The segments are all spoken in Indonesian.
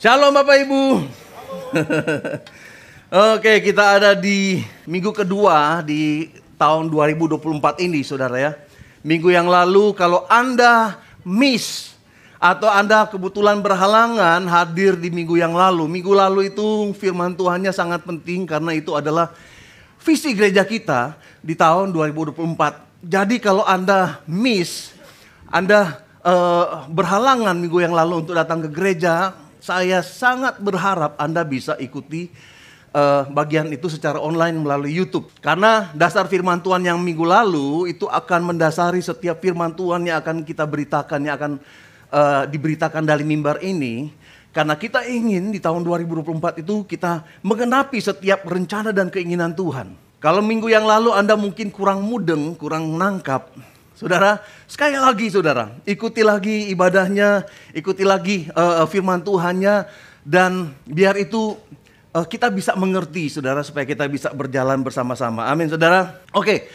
Shalom Bapak Ibu. Oke, kita ada di minggu kedua di tahun 2024 ini, saudara ya. Minggu yang lalu kalau Anda miss atau Anda kebetulan berhalangan hadir di minggu yang lalu. Minggu lalu itu firman Tuhannya sangat penting karena itu adalah visi gereja kita di tahun 2024. Jadi kalau Anda miss, Anda berhalangan minggu yang lalu untuk datang ke gereja, saya sangat berharap Anda bisa ikuti bagian itu secara online melalui YouTube. Karena dasar firman Tuhan yang minggu lalu itu akan mendasari setiap firman Tuhan yang akan kita beritakan, yang akan diberitakan dari mimbar ini. Karena kita ingin di tahun 2024 itu kita menggenapi setiap rencana dan keinginan Tuhan. Kalau minggu yang lalu Anda mungkin kurang mudeng, kurang nangkap, saudara, sekali lagi saudara, ikuti lagi ibadahnya, ikuti lagi firman Tuhannya, dan biar itu kita bisa mengerti saudara, supaya kita bisa berjalan bersama-sama. Amin saudara. Oke,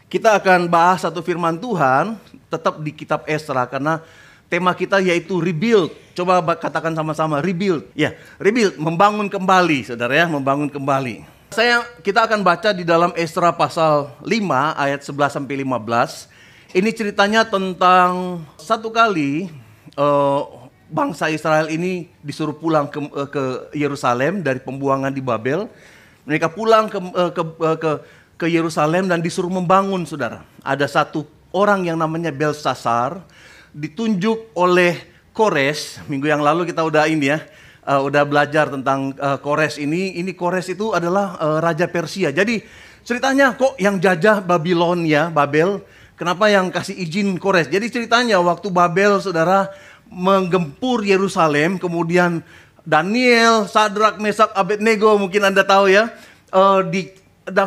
kita akan bahas satu firman Tuhan, tetap di kitab Esra, karena tema kita yaitu rebuild. Coba katakan sama-sama, rebuild. Ya, rebuild, membangun kembali saudara ya, membangun kembali. Kita akan baca di dalam Esra pasal 5 ayat 11 sampai 15. Ini ceritanya tentang satu kali bangsa Israel ini disuruh pulang ke Yerusalem dari pembuangan di Babel. Mereka pulang ke Yerusalem dan disuruh membangun, saudara. Ada satu orang yang namanya Belsasar, ditunjuk oleh Kores. Minggu yang lalu kita udah ini ya. Udah belajar tentang Kores ini. Ini Kores itu adalah raja Persia. Jadi ceritanya kok yang jajah Babilonia, Babel, kenapa yang kasih izin Kores? Jadi ceritanya waktu Babel saudara menggempur Yerusalem, kemudian Daniel, Sadrak, Mesak, Abednego mungkin Anda tahu ya,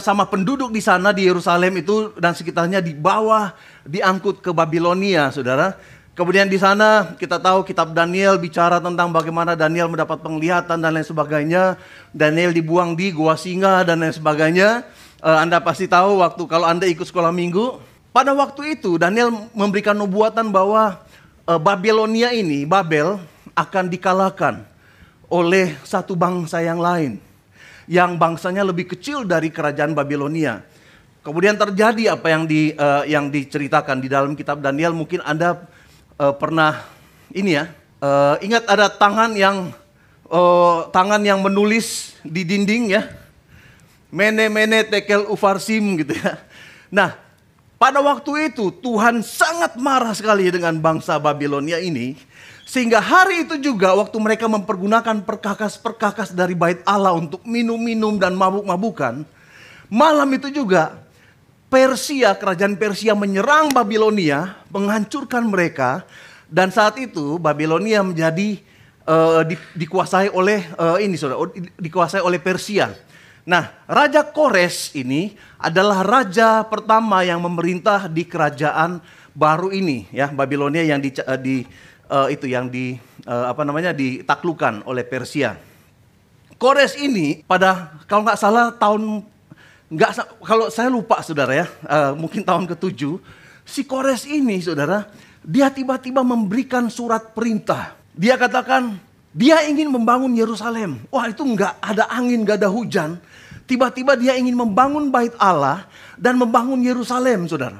sama penduduk di sana di Yerusalem itu dan sekitarnya dibawa, diangkut ke Babilonia saudara. Kemudian di sana kita tahu kitab Daniel bicara tentang bagaimana Daniel mendapat penglihatan dan lain sebagainya. Daniel dibuang di gua singa dan lain sebagainya. Anda pasti tahu waktu kalau Anda ikut sekolah minggu. Pada waktu itu Daniel memberikan nubuatan bahwa Babilonia ini, Babel, akan dikalahkan oleh satu bangsa yang lain. Yang bangsanya lebih kecil dari kerajaan Babilonia. Kemudian terjadi apa yang diceritakan di dalam kitab Daniel. Mungkin Anda pernah ini ya, ingat ada tangan yang menulis di dinding ya, mene tekel ufarsim gitu ya. Nah, pada waktu itu Tuhan sangat marah sekali dengan bangsa Babilonia ini, sehingga hari itu juga waktu mereka mempergunakan perkakas-perkakas dari bait Allah untuk minum-minum dan mabuk-mabukan, malam itu juga Persia, kerajaan Persia menyerang Babilonia, menghancurkan mereka, dan saat itu Babilonia menjadi dikuasai oleh dikuasai oleh Persia. Nah, Raja Kores ini adalah raja pertama yang memerintah di kerajaan baru ini, ya, Babilonia yang ditaklukkan oleh Persia. Kores ini kalau nggak salah kalau saya lupa saudara ya, mungkin tahun ke-7, si Kores ini saudara, dia tiba-tiba memberikan surat perintah. Dia katakan, dia ingin membangun Yerusalem. Wah, itu nggak ada angin, nggak ada hujan. Tiba-tiba dia ingin membangun bait Allah dan membangun Yerusalem, saudara.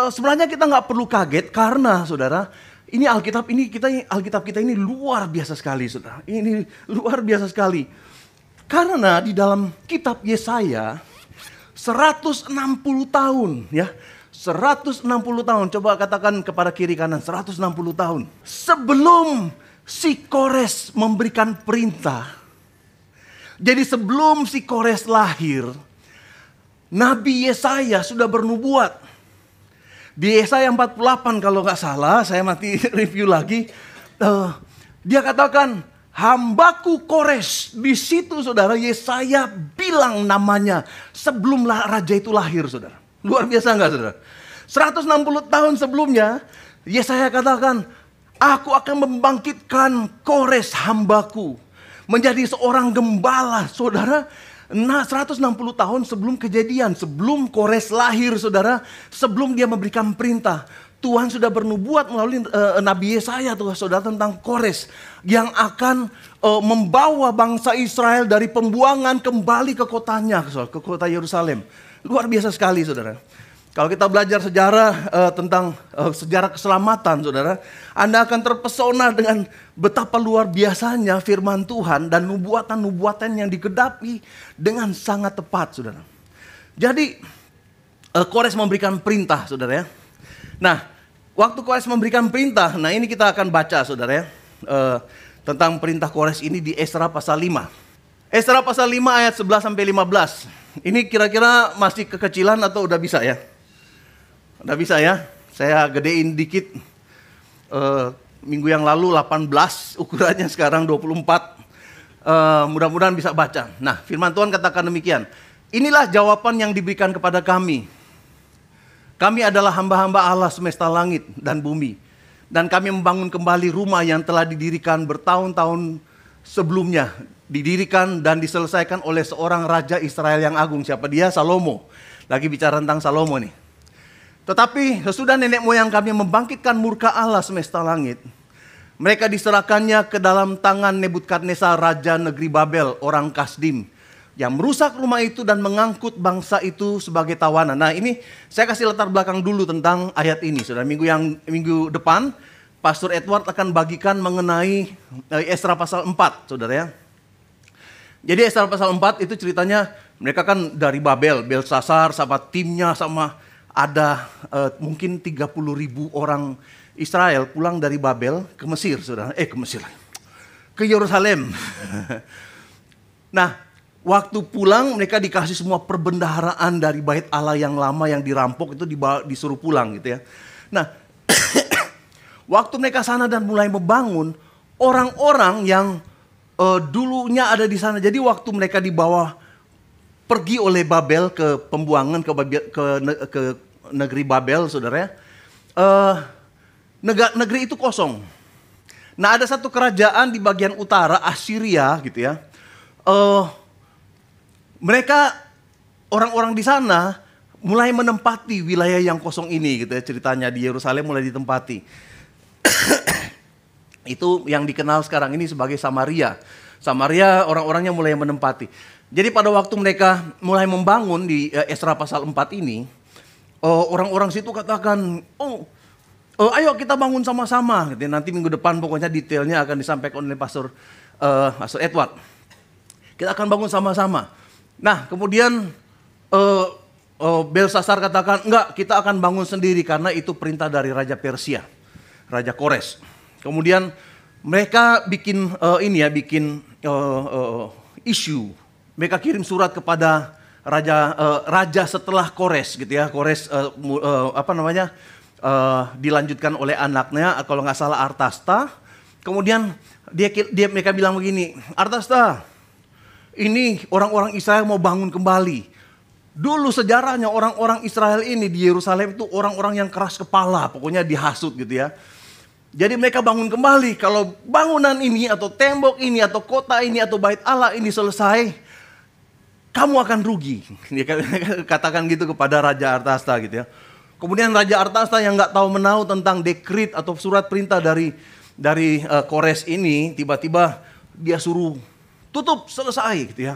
Sebenarnya kita nggak perlu kaget karena saudara, ini Alkitab kita ini luar biasa sekali, saudara. Ini luar biasa sekali. Karena di dalam kitab Yesaya 160 tahun ya, 160 tahun, coba katakan kepada kiri kanan, 160 tahun sebelum si Kores memberikan perintah. Jadi sebelum si Kores lahir, Nabi Yesaya sudah bernubuat. Di Yesaya 48 kalau nggak salah, saya nanti review lagi, dia katakan, hambaku Kores. Di situ saudara, Yesaya bilang namanya sebelum raja itu lahir, saudara. Luar biasa enggak, saudara? 160 tahun sebelumnya Yesaya katakan, Aku akan membangkitkan Kores hambaku menjadi seorang gembala, saudara. Nah, 160 tahun sebelum kejadian, sebelum Kores lahir, saudara, sebelum dia memberikan perintah, Tuhan sudah bernubuat melalui Nabi Yesaya, saudara, tentang Kores yang akan membawa bangsa Israel dari pembuangan kembali ke kotanya, ke kota Yerusalem. Luar biasa sekali, saudara. Kalau kita belajar sejarah tentang sejarah keselamatan, saudara, Anda akan terpesona dengan betapa luar biasanya firman Tuhan dan nubuatan-nubuatan yang digenapi dengan sangat tepat, saudara. Jadi, Kores memberikan perintah, saudara ya. Nah, waktu Kores memberikan perintah, nah ini kita akan baca, saudara ya, tentang perintah Kores ini di Esra pasal 5. Esra pasal 5 ayat 11 sampai 15. Ini kira-kira masih kekecilan atau udah bisa ya? Udah bisa ya, saya gedein dikit. Minggu yang lalu 18, ukurannya sekarang 24. Mudah-mudahan bisa baca. Nah, firman Tuhan katakan demikian. Inilah jawaban yang diberikan kepada kami. Kami adalah hamba-hamba Allah semesta langit dan bumi. Dan kami membangun kembali rumah yang telah didirikan bertahun-tahun sebelumnya. Didirikan dan diselesaikan oleh seorang raja Israel yang agung. Siapa dia? Salomo. Lagi bicara tentang Salomo nih. Tetapi sesudah nenek moyang kami membangkitkan murka Allah semesta langit, mereka diserahkannya ke dalam tangan Nebukadnezar, raja negeri Babel, orang Kasdim, yang merusak rumah itu dan mengangkut bangsa itu sebagai tawanan. Nah, ini saya kasih latar belakang dulu tentang ayat ini. Saudara, minggu depan Pastor Edward akan bagikan mengenai Esra pasal 4, saudara ya. Jadi Esra pasal 4 itu ceritanya mereka kan dari Babel, Belsasar sama timnya, sama ada mungkin 30.000 orang Israel pulang dari Babel ke Mesir, saudara. Ke Yerusalem. Nah, waktu pulang mereka dikasih semua perbendaharaan dari bait Allah yang lama yang dirampok itu disuruh pulang gitu ya. Nah, waktu mereka sana dan mulai membangun, orang-orang yang dulunya ada di sana. Jadi waktu mereka dibawa pergi oleh Babel ke pembuangan ke negeri Babel, saudara ya. Negeri itu kosong. Nah, ada satu kerajaan di bagian utara, Assyria gitu ya. Mereka orang-orang di sana mulai menempati wilayah yang kosong ini gitu ya, ceritanya di Yerusalem mulai ditempati. Itu yang dikenal sekarang ini sebagai Samaria. Samaria orang-orangnya mulai menempati. Jadi pada waktu mereka mulai membangun di Esra pasal 4 ini, orang-orang situ katakan, ayo kita bangun sama-sama. Nanti minggu depan pokoknya detailnya akan disampaikan oleh Pastor Edward. Kita akan bangun sama-sama. Nah, kemudian Belsasar katakan, enggak, kita akan bangun sendiri karena itu perintah dari Raja Persia, Raja Kores. Kemudian mereka bikin isu. Mereka kirim surat kepada raja setelah Kores gitu ya. Kores dilanjutkan oleh anaknya, kalau nggak salah Artasta. Kemudian mereka bilang begini, Artasta, ini orang-orang Israel mau bangun kembali. Dulu sejarahnya orang-orang Israel ini di Yerusalem itu orang-orang yang keras kepala, pokoknya dihasut gitu ya. Jadi mereka bangun kembali. Kalau bangunan ini atau tembok ini atau kota ini atau bait Allah ini selesai, kamu akan rugi. Dia katakan gitu kepada Raja Artasta gitu ya. Kemudian Raja Artasta yang nggak tahu menahu tentang dekrit atau surat perintah dari Kores ini, tiba-tiba dia suruh tutup, selesai gitu ya.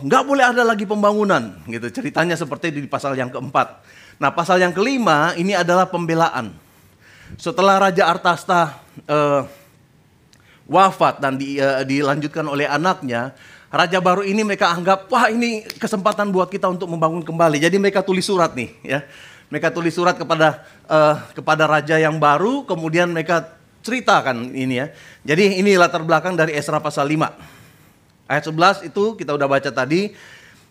Nggak boleh ada lagi pembangunan gitu. Ceritanya seperti di pasal yang keempat. Nah, pasal yang kelima ini adalah pembelaan. Setelah Raja Artasta wafat dan dilanjutkan oleh anaknya, raja baru ini mereka anggap, wah ini kesempatan buat kita untuk membangun kembali. Jadi mereka tulis surat nih ya. Mereka tulis surat kepada raja yang baru, kemudian mereka ceritakan ini ya. Jadi ini latar belakang dari Esra pasal 5. Ayat 11 itu kita udah baca tadi.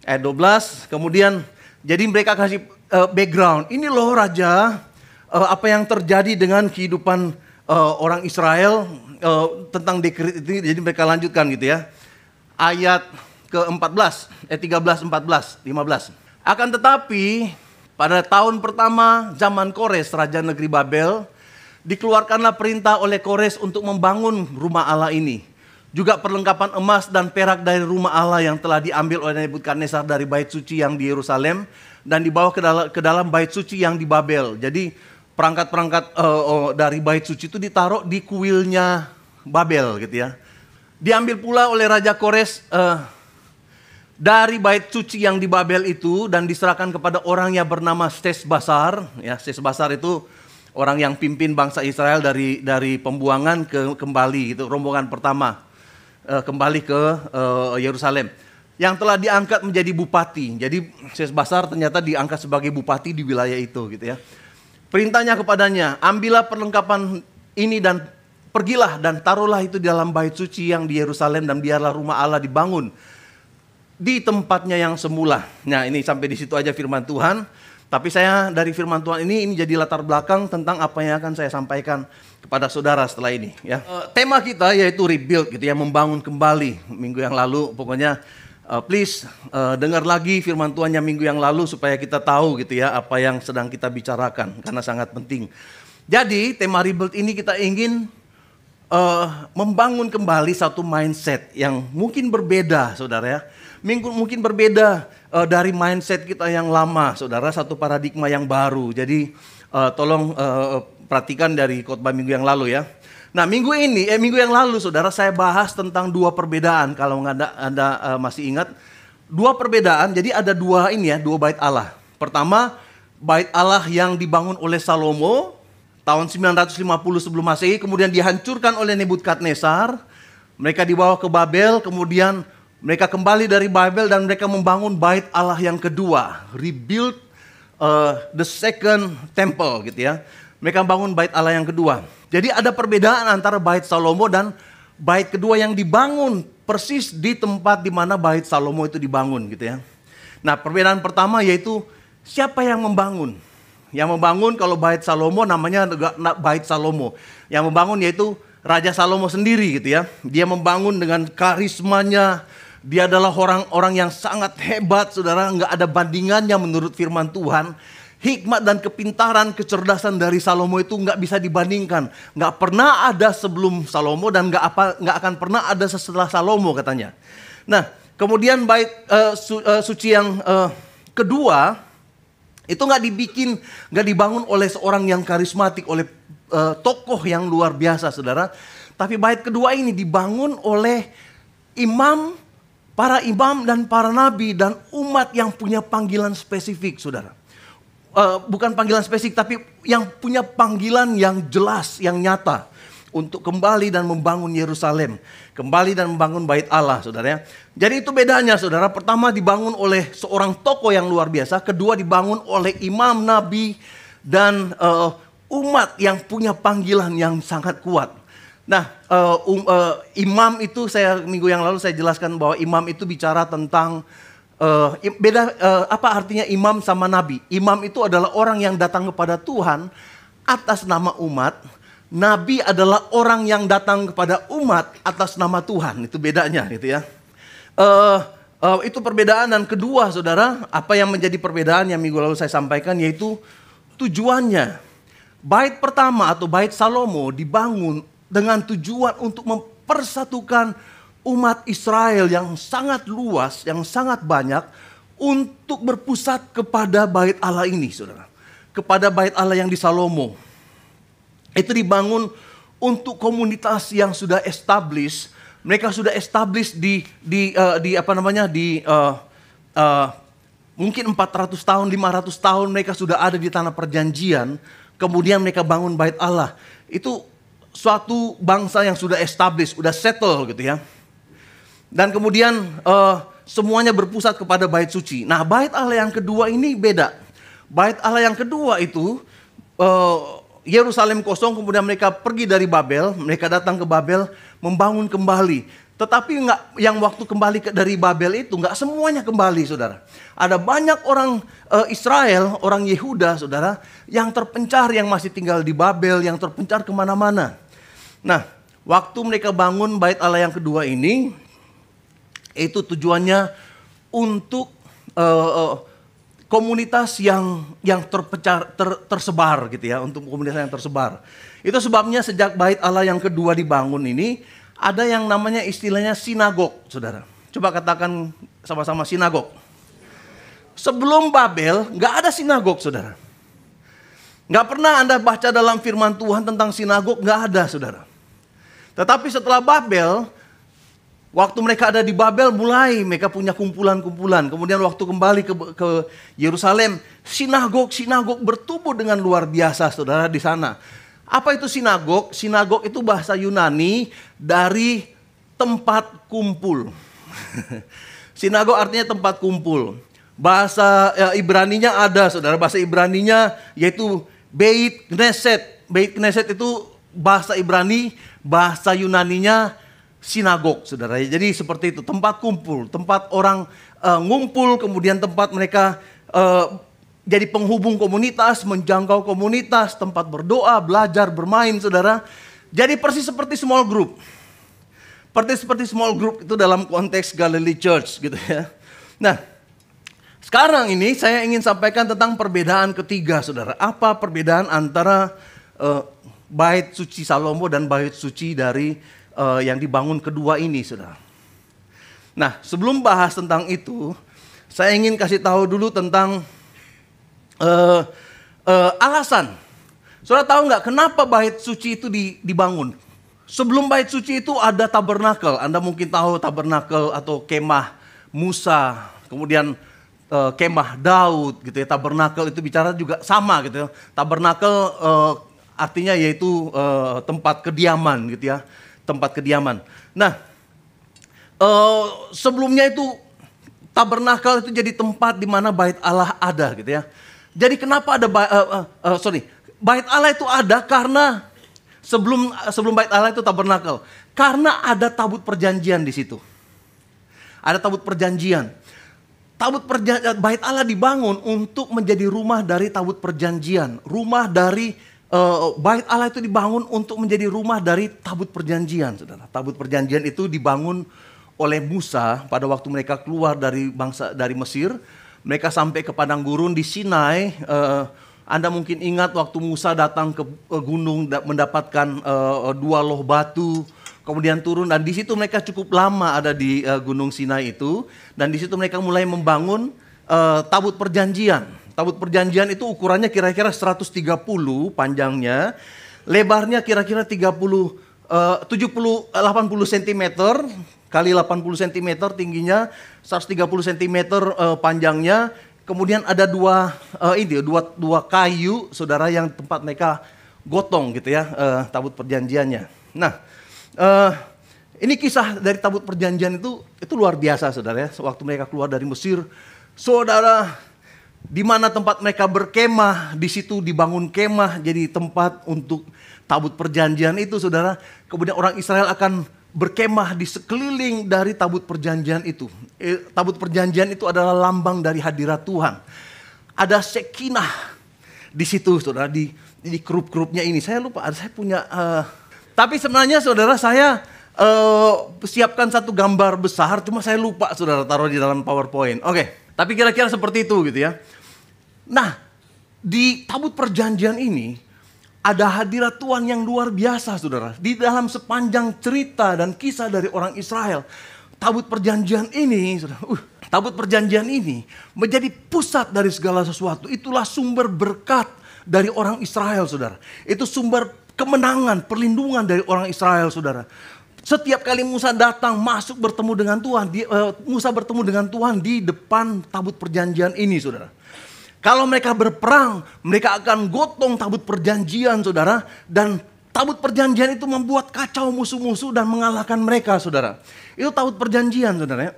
Ayat 12, kemudian jadi mereka kasih background. Ini loh raja, apa yang terjadi dengan kehidupan orang Israel tentang dekret itu. Jadi mereka lanjutkan gitu ya. Ayat ke-14, 13, 14, 15. Akan tetapi pada tahun pertama zaman Kores, raja negeri Babel, Dikeluarkanlah perintah oleh Kores untuk membangun rumah Allah ini. Juga perlengkapan emas dan perak dari rumah Allah yang telah diambil oleh Nebukadnezar dari bait suci yang di Yerusalem dan dibawa ke dalam bait suci yang di Babel. Jadi perangkat-perangkat dari bait suci itu ditaruh di kuilnya Babel gitu ya. Diambil pula oleh Raja Kores dari bait suci yang di Babel itu dan diserahkan kepada orang yang bernama Sesbasar. Ya, Sesbasar itu orang yang pimpin bangsa Israel dari pembuangan kembali itu rombongan pertama kembali ke Yerusalem yang telah diangkat menjadi bupati. Jadi Sesbasar ternyata diangkat sebagai bupati di wilayah itu gitu ya. Perintahnya kepadanya, ambillah perlengkapan ini dan pergilah dan taruhlah itu di dalam bait suci yang di Yerusalem dan biarlah rumah Allah dibangun di tempatnya yang semula. Nah, ini sampai di situ aja firman Tuhan. Tapi saya dari firman Tuhan ini jadi latar belakang tentang apa yang akan saya sampaikan kepada saudara setelah ini. Ya. Tema kita yaitu rebuild gitu ya, membangun kembali. Minggu yang lalu pokoknya please dengar lagi firman Tuhan yang minggu yang lalu supaya kita tahu gitu ya apa yang sedang kita bicarakan karena sangat penting. Jadi tema rebuild ini kita ingin membangun kembali satu mindset yang mungkin berbeda saudara ya. Mungkin berbeda dari mindset kita yang lama, saudara, satu paradigma yang baru. Jadi tolong perhatikan dari khotbah minggu yang lalu ya. Nah minggu yang lalu saudara saya bahas tentang dua perbedaan. Kalau anda masih ingat, dua perbedaan. Jadi ada dua bait Allah. Pertama, bait Allah yang dibangun oleh Salomo tahun 950 sebelum Masehi, kemudian dihancurkan oleh Nebukadnezar. Mereka dibawa ke Babel, kemudian mereka kembali dari Babel dan mereka membangun bait Allah yang kedua, rebuild the second temple gitu ya. Mereka membangun bait Allah yang kedua. Jadi ada perbedaan antara bait Salomo dan bait kedua yang dibangun persis di tempat di mana bait Salomo itu dibangun gitu ya. Nah, perbedaan pertama yaitu siapa yang membangun? Yang membangun kalau bait Salomo namanya bait Salomo. Yang membangun yaitu Raja Salomo sendiri gitu ya. Dia membangun dengan karismanya. Dia adalah orang-orang yang sangat hebat, saudara. Nggak ada bandingannya menurut firman Tuhan. Hikmat dan kepintaran, kecerdasan dari Salomo itu nggak bisa dibandingkan. Nggak pernah ada sebelum Salomo dan nggak akan pernah ada setelah Salomo katanya. Nah, kemudian bait suci yang kedua itu nggak dibangun oleh seorang yang karismatik, oleh tokoh yang luar biasa, saudara. Tapi bait kedua ini dibangun oleh para imam dan para nabi dan umat yang punya panggilan spesifik, saudara. Bukan panggilan spesifik, tapi yang punya panggilan yang jelas, yang nyata. Untuk kembali dan membangun Yerusalem. Kembali dan membangun bait Allah, saudara. Jadi itu bedanya, saudara. Pertama dibangun oleh seorang tokoh yang luar biasa. Kedua dibangun oleh imam, nabi, dan umat yang punya panggilan yang sangat kuat. Nah, imam itu minggu yang lalu saya jelaskan bahwa imam itu bicara tentang apa artinya imam sama nabi. Imam itu adalah orang yang datang kepada Tuhan atas nama umat. Nabi adalah orang yang datang kepada umat atas nama Tuhan. Itu bedanya gitu ya. Itu perbedaan. Dan kedua saudara, apa yang menjadi perbedaan yang minggu lalu saya sampaikan yaitu tujuannya. Bait pertama atau bait Salomo dibangun dengan tujuan untuk mempersatukan umat Israel yang sangat luas, yang sangat banyak untuk berpusat kepada bait Allah ini, saudara. Kepada bait Allah yang di Salomo. Itu dibangun untuk komunitas yang sudah established. Mereka sudah established mungkin 400 tahun, 500 tahun mereka sudah ada di tanah perjanjian. Kemudian mereka bangun bait Allah. Itu suatu bangsa yang sudah established, sudah settle gitu ya. Dan kemudian semuanya berpusat kepada bait suci. Nah, bait Allah yang kedua ini beda. Bait Allah yang kedua itu Yerusalem kosong, kemudian mereka pergi dari Babel, mereka datang ke Babel membangun kembali. Tetapi yang waktu kembali dari Babel itu nggak semuanya kembali, saudara. Ada banyak orang Israel, orang Yehuda, saudara, yang terpencar, yang masih tinggal di Babel, yang terpencar kemana-mana. Nah, waktu mereka bangun bait Allah yang kedua ini, itu tujuannya untuk komunitas yang tersebar gitu ya, untuk komunitas yang tersebar. Itu sebabnya sejak bait Allah yang kedua dibangun ini, ada yang namanya istilahnya sinagog, saudara. Coba katakan sama-sama sinagog. Sebelum Babel, nggak ada sinagog, saudara. Nggak pernah Anda baca dalam firman Tuhan tentang sinagog, nggak ada, saudara. Tetapi setelah Babel, waktu mereka ada di Babel, mulai mereka punya kumpulan-kumpulan. Kemudian waktu kembali ke Yerusalem, sinagog bertumbuh dengan luar biasa, saudara, di sana. Apa itu sinagog? Sinagog itu bahasa Yunani dari tempat kumpul. Sinagog artinya tempat kumpul. Bahasa Ibraninya ada, saudara. Bahasa Ibraninya yaitu Beit Knesset. Beit Knesset itu bahasa Ibrani, bahasa Yunaninya sinagog, saudara. Jadi seperti itu, tempat kumpul, tempat orang ngumpul, kemudian tempat mereka jadi penghubung komunitas, menjangkau komunitas, tempat berdoa, belajar, bermain, saudara. Jadi persis seperti small group. Seperti small group itu dalam konteks Galilee Church gitu ya. Nah, sekarang ini saya ingin sampaikan tentang perbedaan ketiga, saudara. Apa perbedaan antara bait suci Salomo dan bait suci dari yang dibangun kedua ini, saudara. Nah, sebelum bahas tentang itu, saya ingin kasih tahu dulu tentang alasan. Saudara tahu nggak kenapa bait suci itu dibangun? Sebelum bait suci itu ada tabernakel. Anda mungkin tahu tabernakel atau kemah Musa, kemudian kemah Daud gitu ya. Tabernakel itu bicara juga sama gitu ya. Tabernakel artinya yaitu tempat kediaman gitu ya. Tempat kediaman. Nah, sebelumnya itu tabernakel itu jadi tempat di mana bait Allah ada gitu ya. Jadi kenapa ada bait Allah itu ada karena sebelum bait Allah itu tabernakel. Karena ada tabut perjanjian di situ. Ada tabut perjanjian. Bait Allah dibangun untuk menjadi rumah dari tabut perjanjian. Bait Allah itu dibangun untuk menjadi rumah dari tabut perjanjian, saudara. Tabut perjanjian itu dibangun oleh Musa pada waktu mereka keluar dari Mesir. Mereka sampai ke padang gurun di Sinai. Anda mungkin ingat waktu Musa datang ke gunung mendapatkan 2 loh batu. Kemudian turun dan di situ mereka cukup lama ada di Gunung Sinai itu. Dan di situ mereka mulai membangun tabut perjanjian. Tabut perjanjian itu ukurannya kira-kira 130 panjangnya. Lebarnya kira-kira 80 cm kali 80 cm tingginya, 130 cm panjangnya. Kemudian ada dua kayu, saudara, yang tempat mereka gotong gitu ya, tabut perjanjiannya. Nah, ini kisah dari tabut perjanjian itu luar biasa, saudara ya. Waktu mereka keluar dari Mesir, saudara, di mana tempat mereka berkemah, di situ dibangun kemah jadi tempat untuk tabut perjanjian itu, saudara. Kemudian orang Israel akan berkemah di sekeliling dari tabut perjanjian itu. Tabut perjanjian itu adalah lambang dari hadirat Tuhan. Ada Shekinah di situ, saudara, di kerup-kerupnya ini. Saya lupa, saya punya. Tapi sebenarnya, saudara, saya siapkan satu gambar besar, cuma saya lupa, saudara, taruh di dalam PowerPoint. Oke, tapi kira-kira seperti itu gitu ya. Nah, di tabut perjanjian ini ada hadirat Tuhan yang luar biasa, saudara. Di dalam sepanjang cerita dan kisah dari orang Israel, tabut perjanjian ini, saudara, tabut perjanjian ini menjadi pusat dari segala sesuatu. Itulah sumber berkat dari orang Israel, saudara. Itu sumber kemenangan, perlindungan dari orang Israel, saudara. Setiap kali Musa datang, masuk bertemu dengan Tuhan, Musa bertemu dengan Tuhan di depan tabut perjanjian ini, saudara. Kalau mereka berperang, mereka akan gotong tabut perjanjian, saudara. Dan tabut perjanjian itu membuat kacau musuh-musuh dan mengalahkan mereka, saudara. Itu tabut perjanjian, saudara.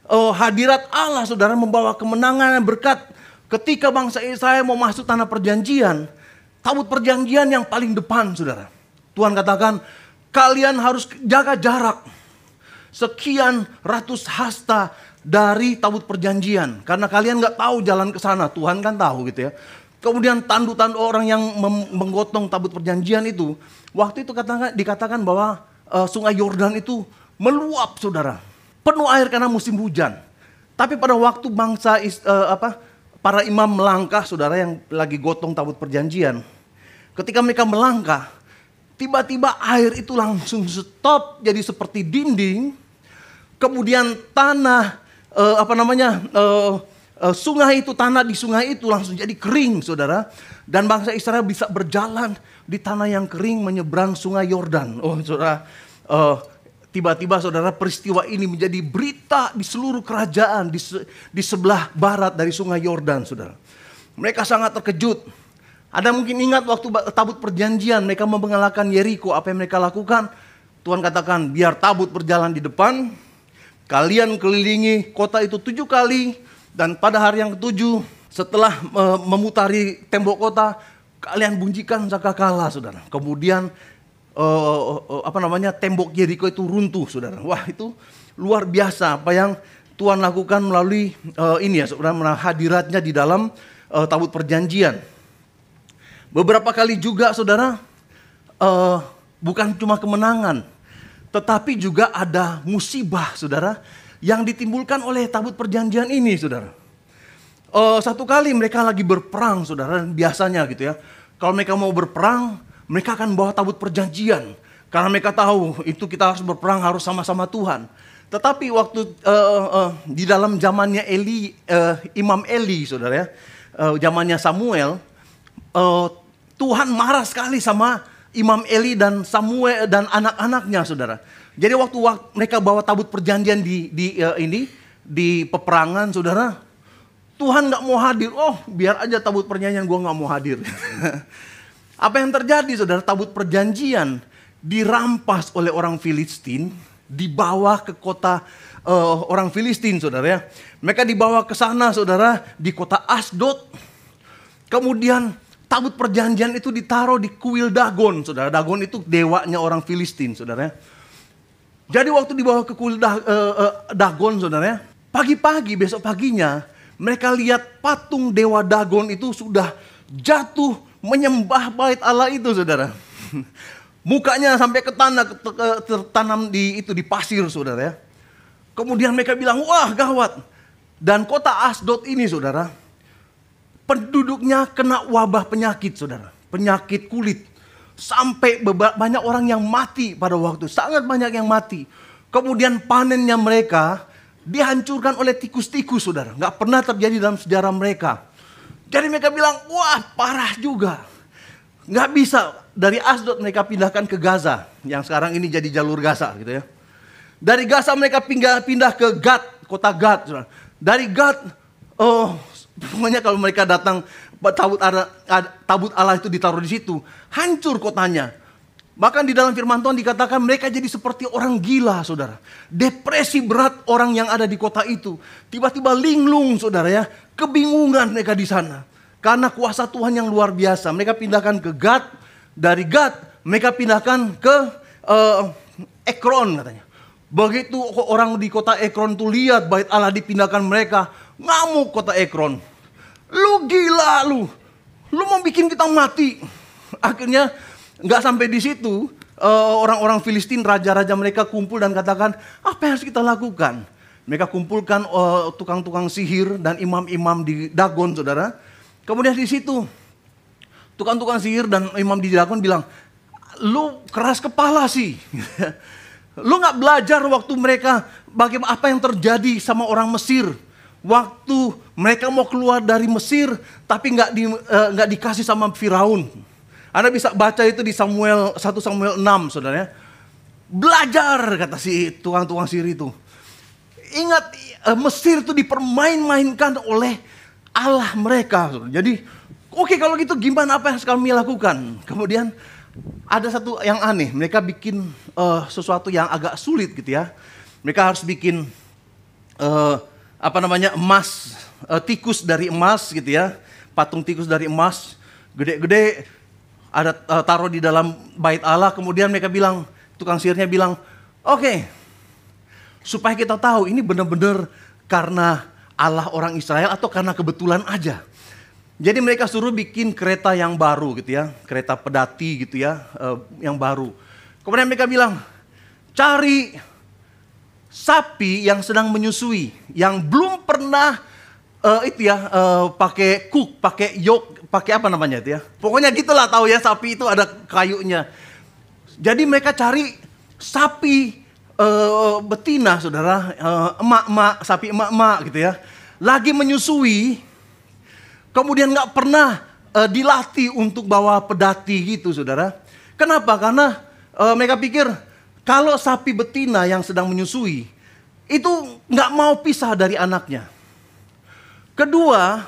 Hadirat Allah, saudara, membawa kemenangan dan berkat. Ketika bangsa Israel mau masuk tanah perjanjian, tabut perjanjian yang paling depan, saudara. Tuhan katakan, kalian harus jaga jarak sekian ratus hasta dari tabut perjanjian, karena kalian nggak tahu jalan ke sana. Tuhan kan tahu gitu ya. Kemudian tandu-tandu orang yang menggotong tabut perjanjian itu, waktu itu dikatakan bahwa sungai Yordan itu meluap, saudara, penuh air karena musim hujan. Tapi pada waktu para imam melangkah, saudara, yang lagi gotong tabut perjanjian. Ketika mereka melangkah, tiba-tiba air itu langsung stop jadi seperti dinding. Kemudian tanah, sungai itu, tanah di sungai itu langsung jadi kering, saudara. Dan bangsa Israel bisa berjalan di tanah yang kering menyeberang sungai Yordan. Oh, saudara, tiba-tiba, saudara, peristiwa ini menjadi berita di seluruh kerajaan di sebelah barat dari sungai Yordan, saudara. Mereka sangat terkejut. Ada mungkin ingat waktu tabut perjanjian mereka mengalahkan Yeriko, apa yang mereka lakukan? Tuhan katakan, biar tabut berjalan di depan, kalian kelilingi kota itu 7 kali, dan pada hari yang ke-7 setelah memutari tembok kota, kalian bunyikan sangkakala, saudara. Kemudian tembok Yeriko itu runtuh, saudara. Wah, itu luar biasa apa yang Tuhan lakukan melalui saudara, hadiratnya di dalam tabut perjanjian. Beberapa kali juga, saudara, bukan cuma kemenangan, tetapi juga ada musibah, saudara, yang ditimbulkan oleh tabut perjanjian ini, saudara. Satu kali mereka lagi berperang, saudara, biasanya gitu ya. Kalau mereka mau berperang, mereka akan bawa tabut perjanjian. Karena mereka tahu itu kita harus berperang, harus sama-sama Tuhan. Tetapi waktu di dalam zamannya Imam Eli, saudara ya, zamannya Samuel, Tuhan marah sekali sama Imam Eli dan Samuel dan anak-anaknya, saudara. Jadi waktu mereka bawa tabut perjanjian di peperangan, saudara, Tuhan nggak mau hadir. Oh, biar aja tabut perjanjian, gue nggak mau hadir. Apa yang terjadi, saudara? Tabut perjanjian dirampas oleh orang Filistin, dibawa ke kota orang Filistin, saudara ya. Mereka dibawa ke sana, saudara, di kota Asdod. Kemudian tabut perjanjian itu ditaruh di kuil Dagon, saudara. Dagon itu dewanya orang Filistin, saudara ya. Jadi waktu dibawa ke kuil Dagon, saudara ya, pagi-pagi, besok paginya, mereka lihat patung dewa Dagon itu sudah jatuh menyembah bait Allah itu, saudara. Mukanya sampai ke tanah, tertanam di pasir, saudara ya. Kemudian mereka bilang, wah gawat. Dan kota Asdod ini, saudara, penduduknya kena wabah penyakit, saudara. Penyakit kulit. Sampai banyak orang yang mati pada waktu. Sangat banyak yang mati. Kemudian panennya mereka dihancurkan oleh tikus-tikus, saudara. Nggak pernah terjadi dalam sejarah mereka. Jadi mereka bilang, wah parah juga. Nggak bisa. Dari Asdod mereka pindahkan ke Gaza. Yang sekarang ini jadi jalur Gaza, gitu ya. Dari Gaza mereka pindah ke Gad, kota Gad, saudara. Dari Gad, pokoknya kalau mereka datang, tabut Allah itu ditaruh di situ, hancur kotanya. Bahkan di dalam firman Tuhan dikatakan mereka jadi seperti orang gila, saudara. Depresi berat orang yang ada di kota itu. Tiba-tiba linglung, saudara ya. Kebingungan mereka di sana. Karena kuasa Tuhan yang luar biasa. Mereka pindahkan ke Gad. Dari Gad mereka pindahkan ke Ekron, katanya. Begitu orang di kota Ekron tuh lihat bait Allah dipindahkan mereka, ngamuk kota Ekron. Lu gila lu mau bikin kita mati. Akhirnya nggak sampai di situ, orang-orang Filistin, raja-raja mereka kumpul dan katakan, apa yang harus kita lakukan? Mereka kumpulkan tukang-tukang sihir dan imam-imam di Dagon, saudara. Kemudian di situ tukang-tukang sihir dan imam di Dagon bilang, lu keras kepala sih. Lu nggak belajar waktu mereka bagaimana apa yang terjadi sama orang Mesir. Waktu mereka mau keluar dari Mesir, tapi nggak dikasih sama Firaun. Anda bisa baca itu di 1 Samuel 6, saudara. Belajar, kata si tukang-tukang sihir itu. Ingat, Mesir itu dipermain-mainkan oleh Allah mereka. Saudara. Jadi, oke, kalau gitu gimana, apa yang harus kami lakukan? Kemudian ada satu yang aneh, mereka bikin sesuatu yang agak sulit gitu ya. Mereka harus bikin emas, tikus dari emas gitu ya. Patung tikus dari emas, gede-gede, ada taruh di dalam bait Allah. Kemudian mereka bilang, tukang sihirnya bilang, oke, supaya kita tahu ini benar-benar karena Allah orang Israel atau karena kebetulan aja. Jadi mereka suruh bikin kereta yang baru gitu ya, kereta pedati gitu ya, yang baru. Kemudian mereka bilang, cari sapi yang sedang menyusui, yang belum pernah pakai cook, pakai yoke, pakai apa namanya itu ya. Pokoknya gitulah tahu ya, sapi itu ada kayunya. Jadi mereka cari sapi betina, saudara, emak-emak, sapi emak-emak gitu ya. Lagi menyusui, kemudian nggak pernah dilatih untuk bawa pedati gitu, saudara. Kenapa? Karena mereka pikir kalau sapi betina yang sedang menyusui itu nggak mau pisah dari anaknya. Kedua,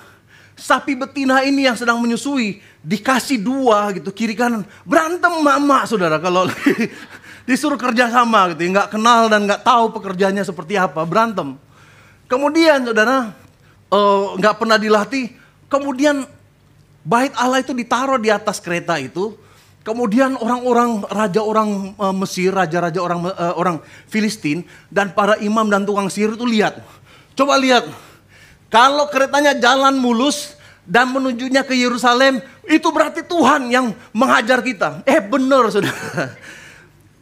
sapi betina ini yang sedang menyusui dikasih dua gitu, kiri kanan, berantem mama, saudara, kalau disuruh kerja sama gitu, nggak kenal dan nggak tahu pekerjaannya seperti apa, berantem. Kemudian, saudara, nggak pernah dilatih. Kemudian bait Allah itu ditaruh di atas kereta itu. Kemudian orang-orang raja orang Mesir, raja-raja orang Filistin dan para imam dan tukang sihir itu lihat. Coba lihat. Kalau keretanya jalan mulus dan menujunya ke Yerusalem, itu berarti Tuhan yang menghajar kita. Benar, saudara.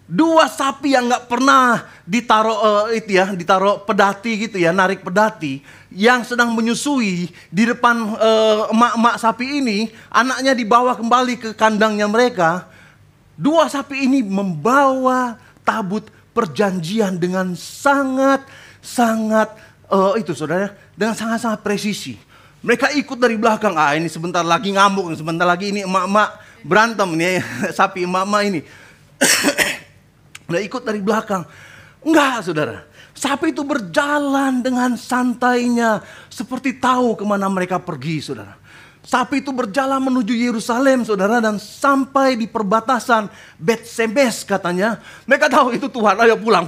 Dua sapi yang nggak pernah ditaruh pedati gitu ya, narik pedati, yang sedang menyusui di depan emak-emak sapi ini, anaknya dibawa kembali ke kandangnya mereka. Dua sapi ini membawa tabut perjanjian dengan sangat-sangat saudara, dengan sangat-sangat presisi. Mereka ikut dari belakang. Ini sebentar lagi ngamuk, sebentar lagi ini emak-emak berantem nih, sapi emak-emak ini. Udah ikut dari belakang. Enggak, saudara. Sapi itu berjalan dengan santainya, seperti tahu kemana mereka pergi, saudara. Sapi itu berjalan menuju Yerusalem, saudara, dan sampai di perbatasan Bet-Semes katanya. Mereka tahu itu Tuhan, ayo pulang.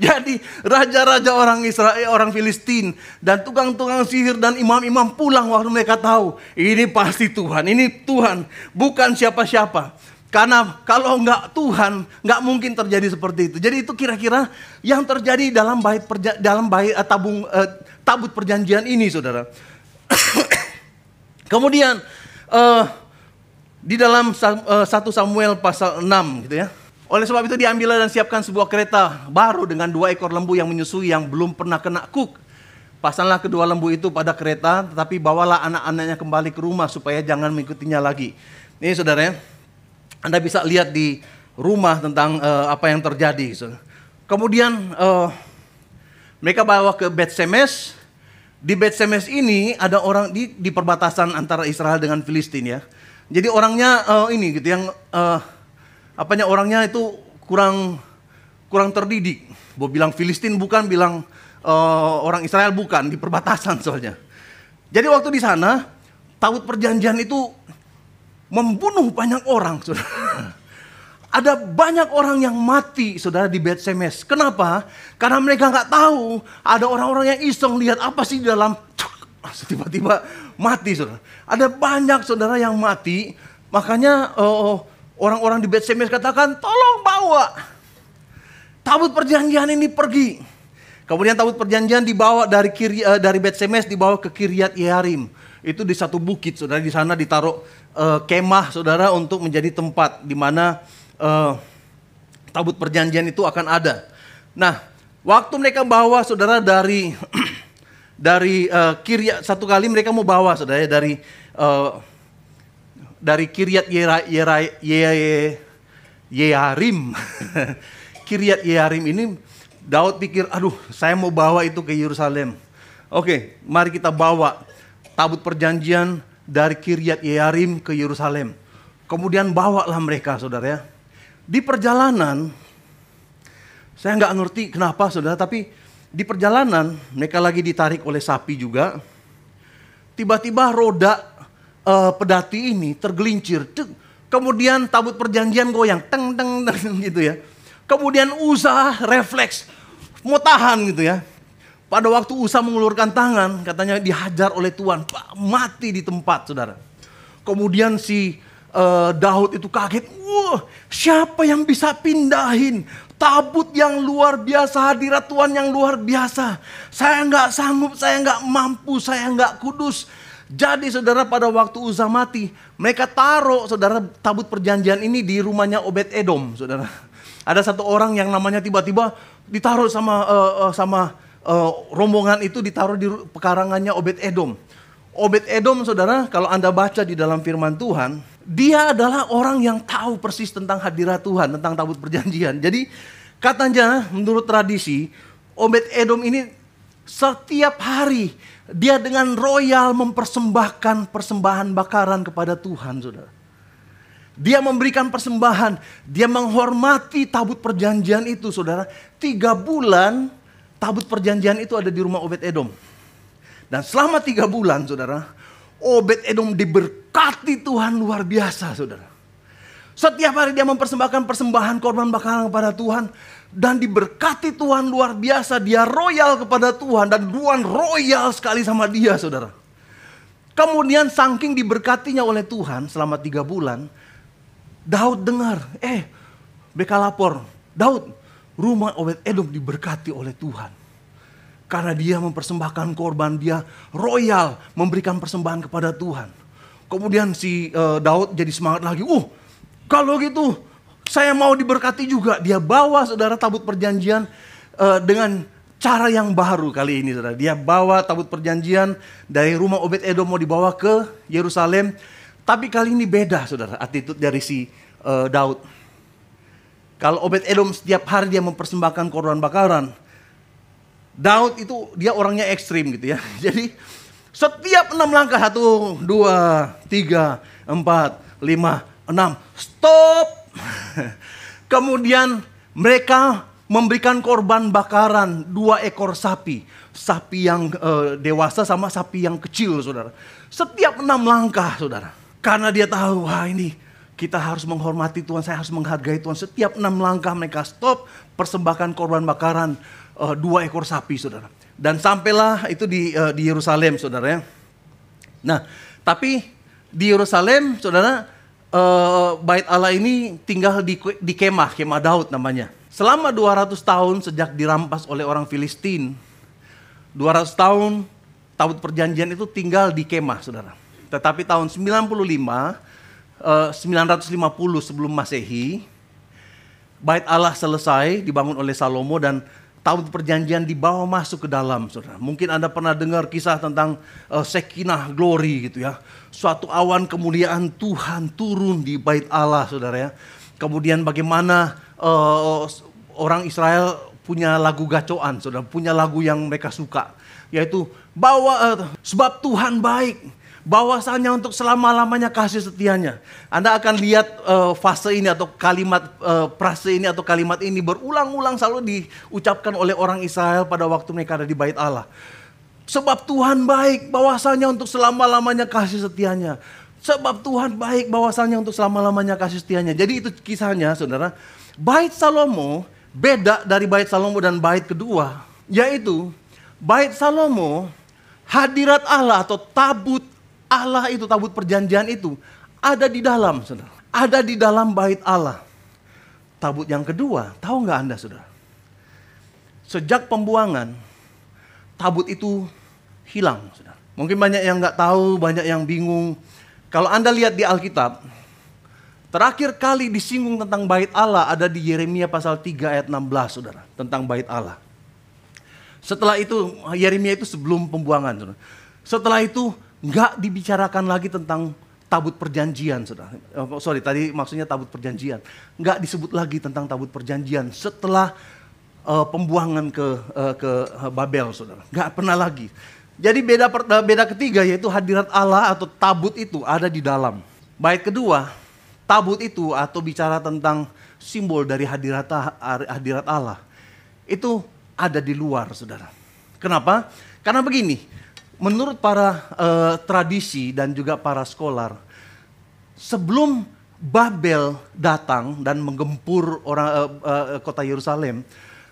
Jadi raja-raja orang Israel, orang Filistin, dan tukang-tukang sihir dan imam-imam pulang waktu mereka tahu ini pasti Tuhan, ini Tuhan, bukan siapa-siapa. Karena kalau enggak Tuhan, enggak mungkin terjadi seperti itu. Jadi itu kira-kira yang terjadi dalam tabut perjanjian ini, saudara. Kemudian di dalam 1 Samuel pasal 6 gitu ya. Oleh sebab itu diambillah dan siapkan sebuah kereta baru dengan 2 ekor lembu yang menyusui yang belum pernah kena kuk. Pasanglah kedua lembu itu pada kereta, tetapi bawalah anak-anaknya kembali ke rumah supaya jangan mengikutinya lagi. Ini saudara ya. Anda bisa lihat di rumah tentang apa yang terjadi. Kemudian mereka bawa ke Bet-Semes. Di Bet-Semes ini ada orang di perbatasan antara Israel dengan Filistin ya. Jadi orangnya ini gitu yang orangnya itu kurang terdidik. Mau bilang Filistin bukan, bilang orang Israel bukan, di perbatasan soalnya. Jadi waktu di sana tabut perjanjian itu membunuh banyak orang, saudara. Ada banyak orang yang mati, saudara, di Bet-Semes. Kenapa? Karena mereka nggak tahu. Ada orang-orang yang iseng lihat apa sih di dalam, tiba-tiba mati, saudara. Ada banyak saudara yang mati. Makanya orang-orang di Bet-Semes katakan, tolong bawa tabut perjanjian ini pergi. Kemudian tabut perjanjian dibawa dari Bet-Semes dibawa ke Kiryat Yearim. Itu di satu bukit, saudara. Di sana ditaruh kemah, saudara, untuk menjadi tempat di mana tabut perjanjian itu akan ada. Nah, waktu mereka bawa, saudara, dari Kiryat, satu kali mereka mau bawa, saudara, dari Kiryat Yearim. Kiryat Yearim ini Daud pikir, aduh, saya mau bawa itu ke Yerusalem. Oke, mari kita bawa tabut perjanjian dari Kiryat Yearim ke Yerusalem. Kemudian bawalah mereka, saudara ya. Di perjalanan, saya nggak ngerti kenapa, saudara, tapi di perjalanan mereka lagi ditarik oleh sapi juga. Tiba-tiba roda pedati ini tergelincir. Kemudian tabut perjanjian goyang, teng gitu ya. Kemudian Uza refleks, mau tahan gitu ya. Pada waktu Uza mengulurkan tangan, katanya dihajar oleh Tuhan, mati di tempat, saudara. Kemudian si Daud itu kaget, wah, siapa yang bisa pindahin tabut yang luar biasa, hadirat Tuhan yang luar biasa. Saya nggak sanggup, saya nggak mampu, saya nggak kudus. Jadi saudara, pada waktu Uza mati, mereka taruh, saudara, tabut perjanjian ini di rumahnya Obed-Edom, saudara. Ada satu orang yang namanya tiba-tiba ditaruh sama rombongan itu ditaruh di pekarangannya Obed-Edom. Obed-Edom, saudara, kalau Anda baca di dalam firman Tuhan, dia adalah orang yang tahu persis tentang hadirat Tuhan, tentang tabut perjanjian. Jadi katanya menurut tradisi, Obed-Edom ini setiap hari dia dengan royal mempersembahkan persembahan bakaran kepada Tuhan, saudara. Dia memberikan persembahan, dia menghormati tabut perjanjian itu, saudara. 3 bulan tabut perjanjian itu ada di rumah Obed-Edom. Dan selama 3 bulan, saudara, Obed-Edom diberkati Tuhan luar biasa, saudara. Setiap hari dia mempersembahkan persembahan korban bakaran kepada Tuhan. Dan diberkati Tuhan luar biasa. Dia royal kepada Tuhan. Dan Tuhan royal sekali sama dia, saudara. Kemudian saking diberkatinya oleh Tuhan selama 3 bulan. Daud dengar, mereka lapor, Daud, rumah Obed-Edom diberkati oleh Tuhan. Karena dia mempersembahkan korban, dia royal memberikan persembahan kepada Tuhan. Kemudian si Daud jadi semangat lagi, kalau gitu saya mau diberkati juga. Dia bawa, saudara, tabut perjanjian dengan cara yang baru kali ini, saudara. Dia bawa tabut perjanjian dari rumah Obed-Edom mau dibawa ke Yerusalem. Tapi kali ini beda, saudara, attitude dari si Daud. Kalau Obed-Edom setiap hari dia mempersembahkan korban bakaran, Daud itu dia orangnya ekstrim gitu ya. Jadi setiap 6 langkah, 1, 2, 3, 4, 5, 6, stop. Kemudian mereka memberikan korban bakaran 2 ekor sapi. Sapi yang dewasa sama sapi yang kecil, saudara. Setiap 6 langkah, saudara. Karena dia tahu, ini kita harus menghormati Tuhan, saya harus menghargai Tuhan. Setiap 6 langkah mereka stop, persembahkan korban bakaran 2 ekor sapi, saudara. Dan sampailah itu di Yerusalem, saudara ya. Nah, tapi di Yerusalem, saudara, bait Allah ini tinggal di kemah Daud namanya. Selama 200 tahun sejak dirampas oleh orang Filistin, 200 tahun tabut perjanjian itu tinggal di kemah, saudara. Tetapi tahun 950 sebelum Masehi, bait Allah selesai dibangun oleh Salomo dan tabut perjanjian dibawa masuk ke dalam, saudara. Mungkin Anda pernah dengar kisah tentang Shekinah glory gitu ya. Suatu awan kemuliaan Tuhan turun di bait Allah, saudara ya. Kemudian bagaimana orang Israel punya lagu gacoan, saudara, punya lagu yang mereka suka, yaitu sebab Tuhan baik, bahwasanya untuk selama-lamanya kasih setianya. Anda akan lihat fase ini atau kalimat frase ini atau kalimat ini berulang-ulang selalu diucapkan oleh orang Israel pada waktu mereka ada di bait Allah. Sebab Tuhan baik, bahwasanya untuk selama-lamanya kasih setianya. Sebab Tuhan baik, bahwasanya untuk selama-lamanya kasih setianya. Jadi itu kisahnya, saudara. Bait Salomo beda dari bait Salomo dan bait kedua, yaitu bait Salomo hadirat Allah atau tabut Allah itu, tabut perjanjian itu ada di dalam, saudara. Ada di dalam bait Allah. Tabut yang kedua, tahu nggak Anda, saudara? Sejak pembuangan, tabut itu hilang, saudara. Mungkin banyak yang nggak tahu, banyak yang bingung. Kalau Anda lihat di Alkitab, terakhir kali disinggung tentang bait Allah ada di Yeremia pasal 3 ayat 16, saudara. Tentang bait Allah. Setelah itu, Yeremia itu sebelum pembuangan, saudara. Setelah itu, nggak dibicarakan lagi tentang tabut perjanjian, saudara. Tadi maksudnya tabut perjanjian. Nggak disebut lagi tentang tabut perjanjian setelah pembuangan ke Babel, saudara. Nggak pernah lagi. Jadi beda ketiga yaitu hadirat Allah atau tabut itu ada di dalam. Bait kedua, tabut itu atau bicara tentang simbol dari hadirat Allah itu ada di luar, saudara. Kenapa? Karena begini. Menurut para tradisi dan juga para scholar, sebelum Babel datang dan menggempur kota Yerusalem,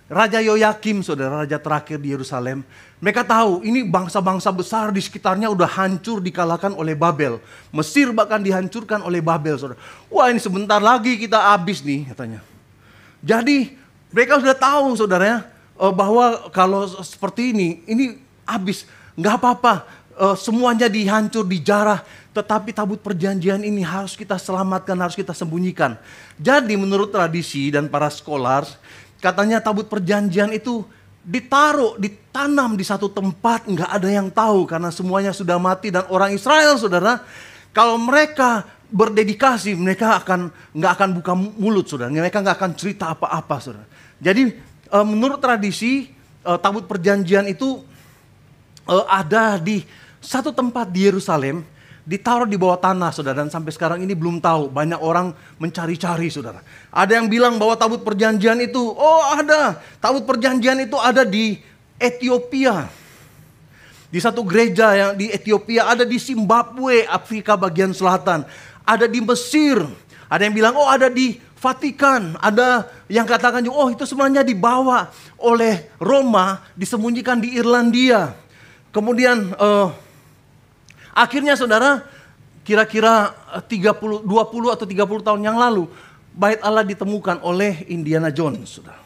Raja Yoyakim, saudara, raja terakhir di Yerusalem, mereka tahu ini bangsa-bangsa besar di sekitarnya udah hancur dikalahkan oleh Babel. Mesir bahkan dihancurkan oleh Babel, saudara. Wah, ini sebentar lagi kita habis nih, katanya. Jadi mereka sudah tahu, saudara ya, bahwa kalau seperti ini habis. Nggak apa-apa, semuanya dihancur, dijarah. Tetapi tabut perjanjian ini harus kita selamatkan, harus kita sembunyikan. Jadi menurut tradisi dan para scholars, katanya tabut perjanjian itu ditaruh, ditanam di satu tempat, nggak ada yang tahu karena semuanya sudah mati. Dan orang Israel, saudara, kalau mereka berdedikasi, mereka nggak akan buka mulut, saudara. Mereka nggak akan cerita apa-apa, saudara. Jadi menurut tradisi, tabut perjanjian itu ada di satu tempat di Yerusalem, ditaruh di bawah tanah, saudara. Dan sampai sekarang ini belum tahu. Banyak orang mencari-cari, saudara. Ada yang bilang bahwa tabut perjanjian itu, ada. Tabut perjanjian itu ada di Ethiopia. Di satu gereja yang di Ethiopia, ada di Zimbabwe, Afrika bagian selatan. Ada di Mesir. Ada yang bilang, ada di Vatikan. Ada yang katakan, itu sebenarnya dibawa oleh Roma, disembunyikan di Irlandia. Kemudian akhirnya, saudara, kira-kira 20 atau 30 tahun yang lalu, Bait Allah ditemukan oleh Indiana Jones, saudara.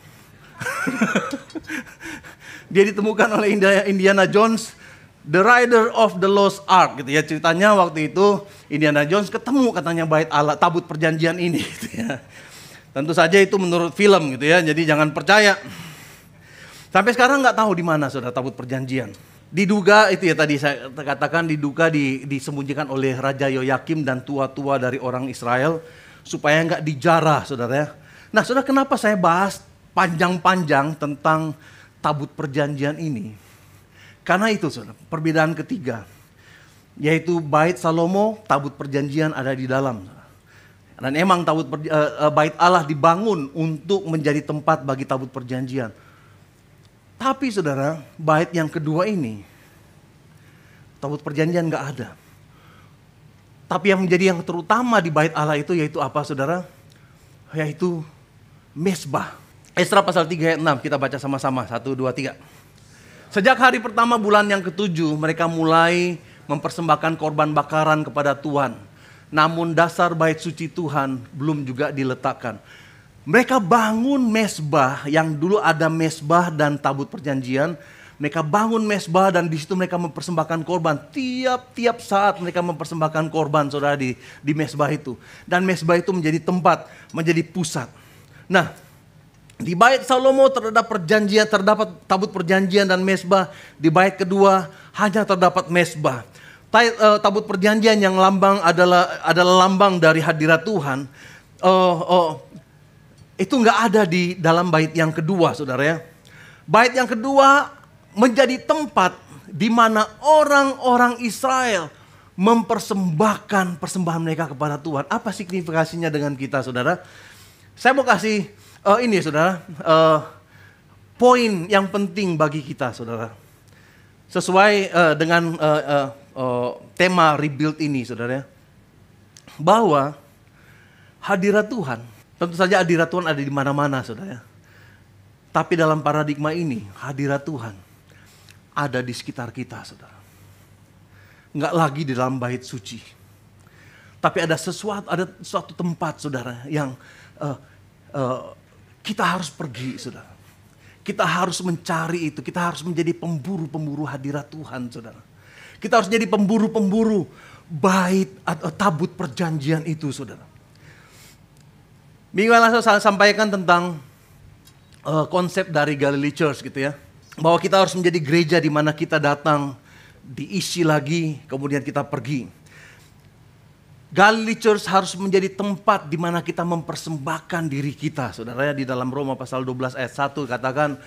Dia ditemukan oleh Indiana Jones, The Rider of the Lost Ark, gitu ya. Ceritanya waktu itu Indiana Jones ketemu katanya Bait Allah, tabut perjanjian ini, gitu ya. Tentu saja itu menurut film, gitu ya. Jadi jangan percaya. Sampai sekarang nggak tahu di mana, saudara, tabut perjanjian. Diduga itu ya, tadi saya katakan, diduga disembunyikan oleh Raja Yoyakim dan tua-tua dari orang Israel supaya nggak dijarah, saudara ya. Nah, saudara, kenapa saya bahas panjang-panjang tentang tabut perjanjian ini? Karena itu, saudara, perbedaan ketiga, yaitu Bait Salomo, tabut perjanjian ada di dalam. Dan emang Bait Allah dibangun untuk menjadi tempat bagi tabut perjanjian. Tapi, saudara, bait yang kedua ini, tabut perjanjian nggak ada. Tapi yang menjadi yang terutama di bait Allah itu yaitu apa, saudara? Yaitu mezbah. Esra pasal 3 ayat 6, kita baca sama-sama. 1, 2, 3. Sejak hari pertama bulan yang ke-7, mereka mulai mempersembahkan korban bakaran kepada Tuhan. Namun dasar bait suci Tuhan belum juga diletakkan. Mereka bangun mezbah, yang dulu ada mezbah dan tabut perjanjian. Mereka bangun mezbah dan di situ mereka mempersembahkan korban. Tiap saat mereka mempersembahkan korban, saudara, di mezbah itu. Dan mezbah itu menjadi tempat, menjadi pusat. Nah, di bait Salomo terdapat tabut perjanjian dan mezbah. Di bait kedua hanya terdapat mezbah. Tabut perjanjian yang lambang adalah lambang dari hadirat Tuhan. Itu nggak ada di dalam bait yang kedua, saudara ya. Bait yang kedua menjadi tempat di mana orang-orang Israel mempersembahkan persembahan mereka kepada Tuhan. Apa signifikasinya dengan kita, saudara? Saya mau kasih ini, saudara, poin yang penting bagi kita, saudara. Sesuai dengan tema rebuild ini, saudara, bahwa hadirat Tuhan, tentu saja hadirat Tuhan ada di mana-mana, saudara. Tapi dalam paradigma ini, hadirat Tuhan ada di sekitar kita, saudara. Nggak lagi di dalam bait suci. Tapi ada suatu tempat, saudara, yang kita harus pergi, saudara. Kita harus mencari itu. Kita harus menjadi pemburu-pemburu hadirat Tuhan, saudara. Kita harus jadi pemburu-pemburu bait atau tabut perjanjian itu, saudara. Minggu lalu saya sampaikan tentang konsep dari Galilee Church, gitu ya. Bahwa kita harus menjadi gereja di mana kita datang, diisi lagi, kemudian kita pergi. Galilee Church harus menjadi tempat di mana kita mempersembahkan diri kita, saudara ya. Di dalam Roma pasal 12 ayat 1 katakan,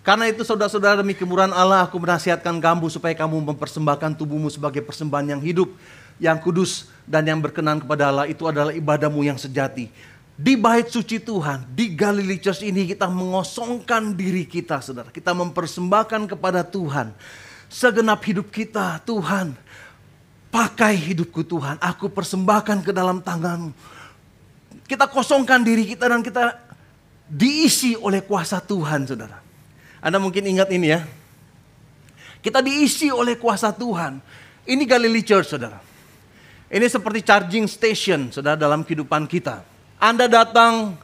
karena itu saudara-saudara, demi kemurahan Allah aku menasihatkan kamu supaya kamu mempersembahkan tubuhmu sebagai persembahan yang hidup, yang kudus dan yang berkenan kepada Allah. Itu adalah ibadahmu yang sejati. Di bait suci Tuhan, di Galilee Church ini kita mengosongkan diri kita, saudara. Kita mempersembahkan kepada Tuhan segenap hidup kita. Tuhan, pakai hidupku Tuhan, aku persembahkan ke dalam tangan-Mu. Kita kosongkan diri kita dan kita diisi oleh kuasa Tuhan, saudara. Anda mungkin ingat ini ya. Kita diisi oleh kuasa Tuhan. Ini Galilee Church, saudara. Ini seperti charging station, saudara, dalam kehidupan kita. Anda datang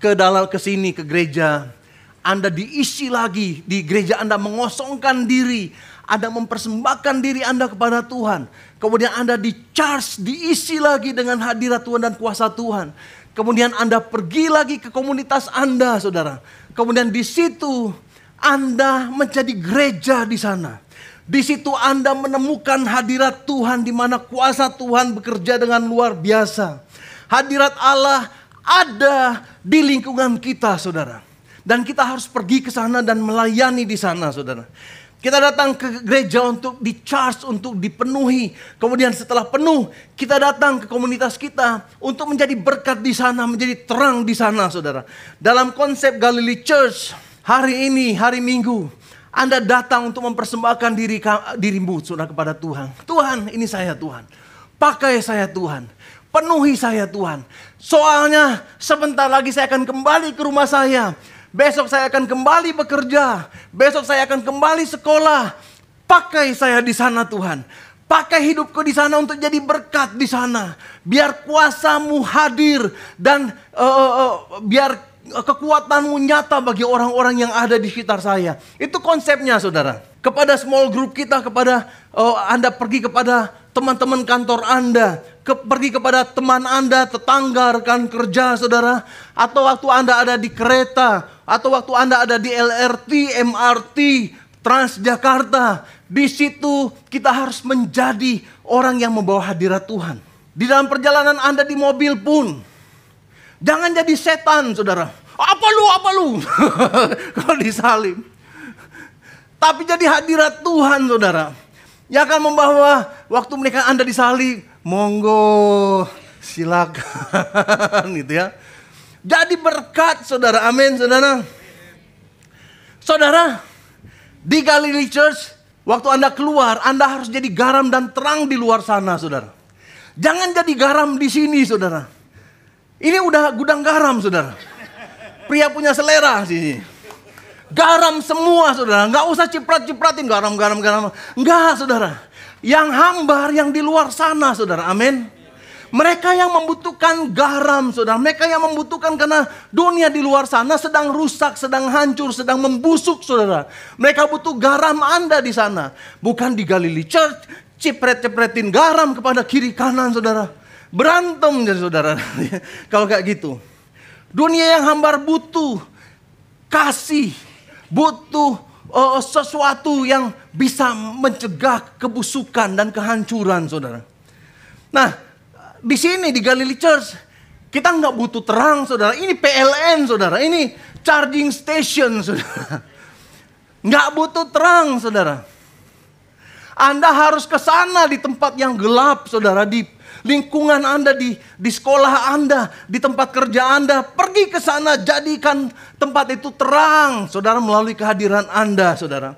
ke sini, ke gereja, Anda diisi lagi di gereja, Anda mengosongkan diri, Anda mempersembahkan diri Anda kepada Tuhan. Kemudian Anda di-charge, diisi lagi dengan hadirat Tuhan dan kuasa Tuhan. Kemudian Anda pergi lagi ke komunitas Anda, saudara. Kemudian di situ Anda menjadi gereja di sana. Di situ Anda menemukan hadirat Tuhan, di mana kuasa Tuhan bekerja dengan luar biasa. Hadirat Allah ada di lingkungan kita, saudara. Dan kita harus pergi ke sana dan melayani di sana, saudara. Kita datang ke gereja untuk di-charge, untuk dipenuhi. Kemudian setelah penuh, kita datang ke komunitas kita untuk menjadi berkat di sana, menjadi terang di sana, saudara. Dalam konsep Galilee Church, hari ini, hari Minggu, Anda datang untuk mempersembahkan dirimu, saudara, kepada Tuhan. Tuhan, ini saya, Tuhan. Pakai saya, Tuhan. Penuhi saya, Tuhan. Soalnya sebentar lagi saya akan kembali ke rumah saya. Besok saya akan kembali bekerja. Besok saya akan kembali sekolah. Pakai saya di sana, Tuhan. Pakai hidupku di sana untuk jadi berkat di sana. Biar kuasa-Mu hadir dan biar kekuatan-Mu nyata bagi orang-orang yang ada di sekitar saya. Itu konsepnya, saudara. Kepada small group kita, kepada Anda pergi kepada teman-teman kantor Anda, pergi kepada teman Anda, tetangga, rekan kerja, saudara. Atau waktu Anda ada di kereta, atau waktu Anda ada di LRT, MRT, Transjakarta. Di situ kita harus menjadi orang yang membawa hadirat Tuhan. Di dalam perjalanan Anda di mobil pun, jangan jadi setan, saudara. Apa lu? Kalau disalib. Tapi jadi hadirat Tuhan, saudara. Yang akan membawa waktu mereka Anda disalib. Monggo, silakan gitu ya. Jadi berkat, saudara. Amin, saudara. Saudara, di Galilee Church, waktu Anda keluar, Anda harus jadi garam dan terang di luar sana, saudara. Jangan jadi garam di sini, saudara. Ini udah gudang garam, saudara. Pria punya selera sini. Garam semua, saudara. Nggak usah ciprat-cipratin garam. Nggak, saudara. Yang hambar, yang di luar sana, saudara. Amin. Mereka yang membutuhkan garam, saudara. Mereka yang membutuhkan karena dunia di luar sana sedang rusak, sedang hancur, sedang membusuk, saudara. Mereka butuh garam Anda di sana. Bukan di Galilee Church, cipret-cipretin garam kepada kiri kanan, saudara. Berantem jadi saudara. Kalau kayak gitu. Dunia yang hambar butuh kasih, butuh sesuatu yang bisa mencegah kebusukan dan kehancuran, saudara. Nah, di sini di Galilee Church kita nggak butuh terang, saudara. Ini PLN, saudara. Ini charging station, saudara. Nggak butuh terang, saudara. Anda harus ke sana di tempat yang gelap, saudara. Di lingkungan Anda, di sekolah Anda, di tempat kerja Anda. Pergi ke sana, jadikan tempat itu terang, saudara, melalui kehadiran Anda, saudara.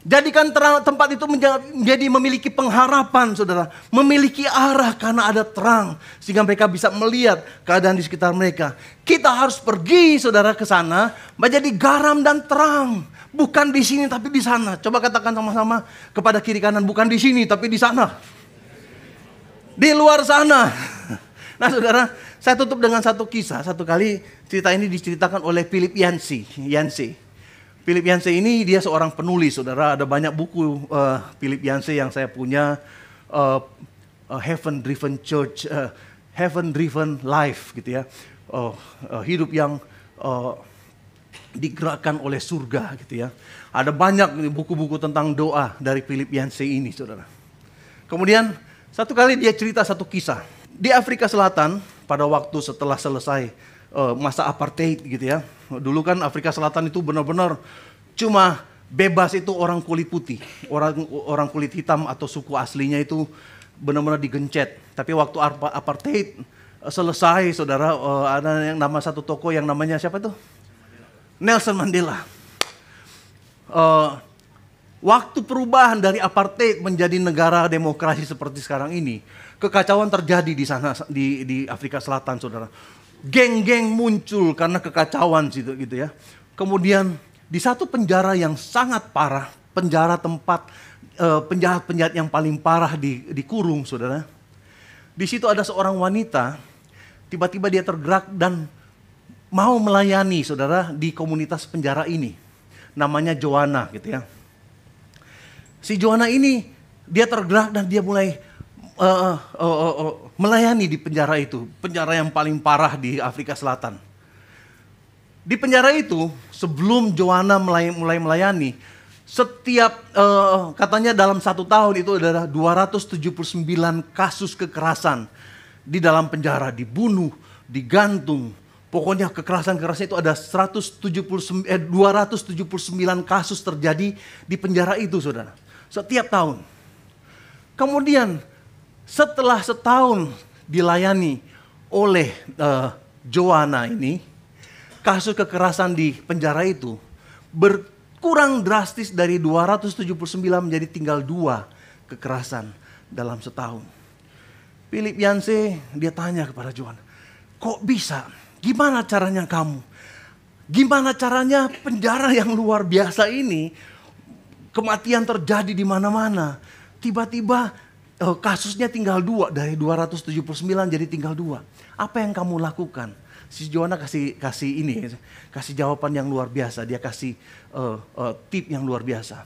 Jadikan terang, tempat itu menjadi memiliki pengharapan, saudara. Memiliki arah karena ada terang. Sehingga mereka bisa melihat keadaan di sekitar mereka. Kita harus pergi, saudara, ke sana menjadi garam dan terang. Bukan di sini tapi di sana. Coba katakan sama-sama kepada kiri kanan, bukan di sini tapi di sana. Di luar sana. Nah, saudara, saya tutup dengan satu kisah. Satu kali cerita ini diceritakan oleh Philip Yancey. Philip Yancey ini dia seorang penulis, saudara. Ada banyak buku Philip Yancey yang saya punya. Heaven Driven Church, Heaven Driven Life gitu ya. Hidup yang digerakkan oleh surga gitu ya. Ada banyak buku-buku tentang doa dari Philip Yancey ini, saudara. Kemudian satu kali dia cerita satu kisah. Di Afrika Selatan pada waktu setelah selesai masa apartheid gitu ya. Dulu kan Afrika Selatan itu benar-benar cuma bebas itu orang kulit putih. Orang kulit hitam atau suku aslinya itu benar-benar digencet. Tapi waktu apartheid selesai, saudara, ada yang nama satu tokoh yang namanya siapa itu? Nelson Mandela. Waktu perubahan dari apartheid menjadi negara demokrasi seperti sekarang ini, kekacauan terjadi di sana di Afrika Selatan, saudara. Geng-geng muncul karena kekacauan gitu ya. Kemudian di satu penjara yang sangat parah, penjara tempat penjahat-penjahat yang paling parah dikurung, saudara. Di situ ada seorang wanita, tiba-tiba dia tergerak dan mau melayani, saudara, di komunitas penjara ini. Namanya Joanna gitu ya. Si Joanna ini dia tergerak dan dia mulai melayani di penjara itu. Penjara yang paling parah di Afrika Selatan. Di penjara itu, sebelum Joanna mulai melayani, setiap katanya dalam 1 tahun itu ada 279 kasus kekerasan di dalam penjara, dibunuh, digantung. Pokoknya kekerasan-kekerasan itu ada 279 kasus terjadi di penjara itu, saudara. Setiap tahun. Kemudian setelah setahun dilayani oleh Joanna ini, kasus kekerasan di penjara itu berkurang drastis dari 279 menjadi tinggal 2 kekerasan dalam setahun. Philip Yancey dia tanya kepada Joanna, kok bisa? Gimana caranya kamu? Gimana caranya penjara yang luar biasa ini, kematian terjadi di mana-mana, tiba-tiba kasusnya tinggal 2 dari 279 jadi tinggal 2. Apa yang kamu lakukan? Si Joanna kasih jawaban yang luar biasa. Dia kasih tip yang luar biasa.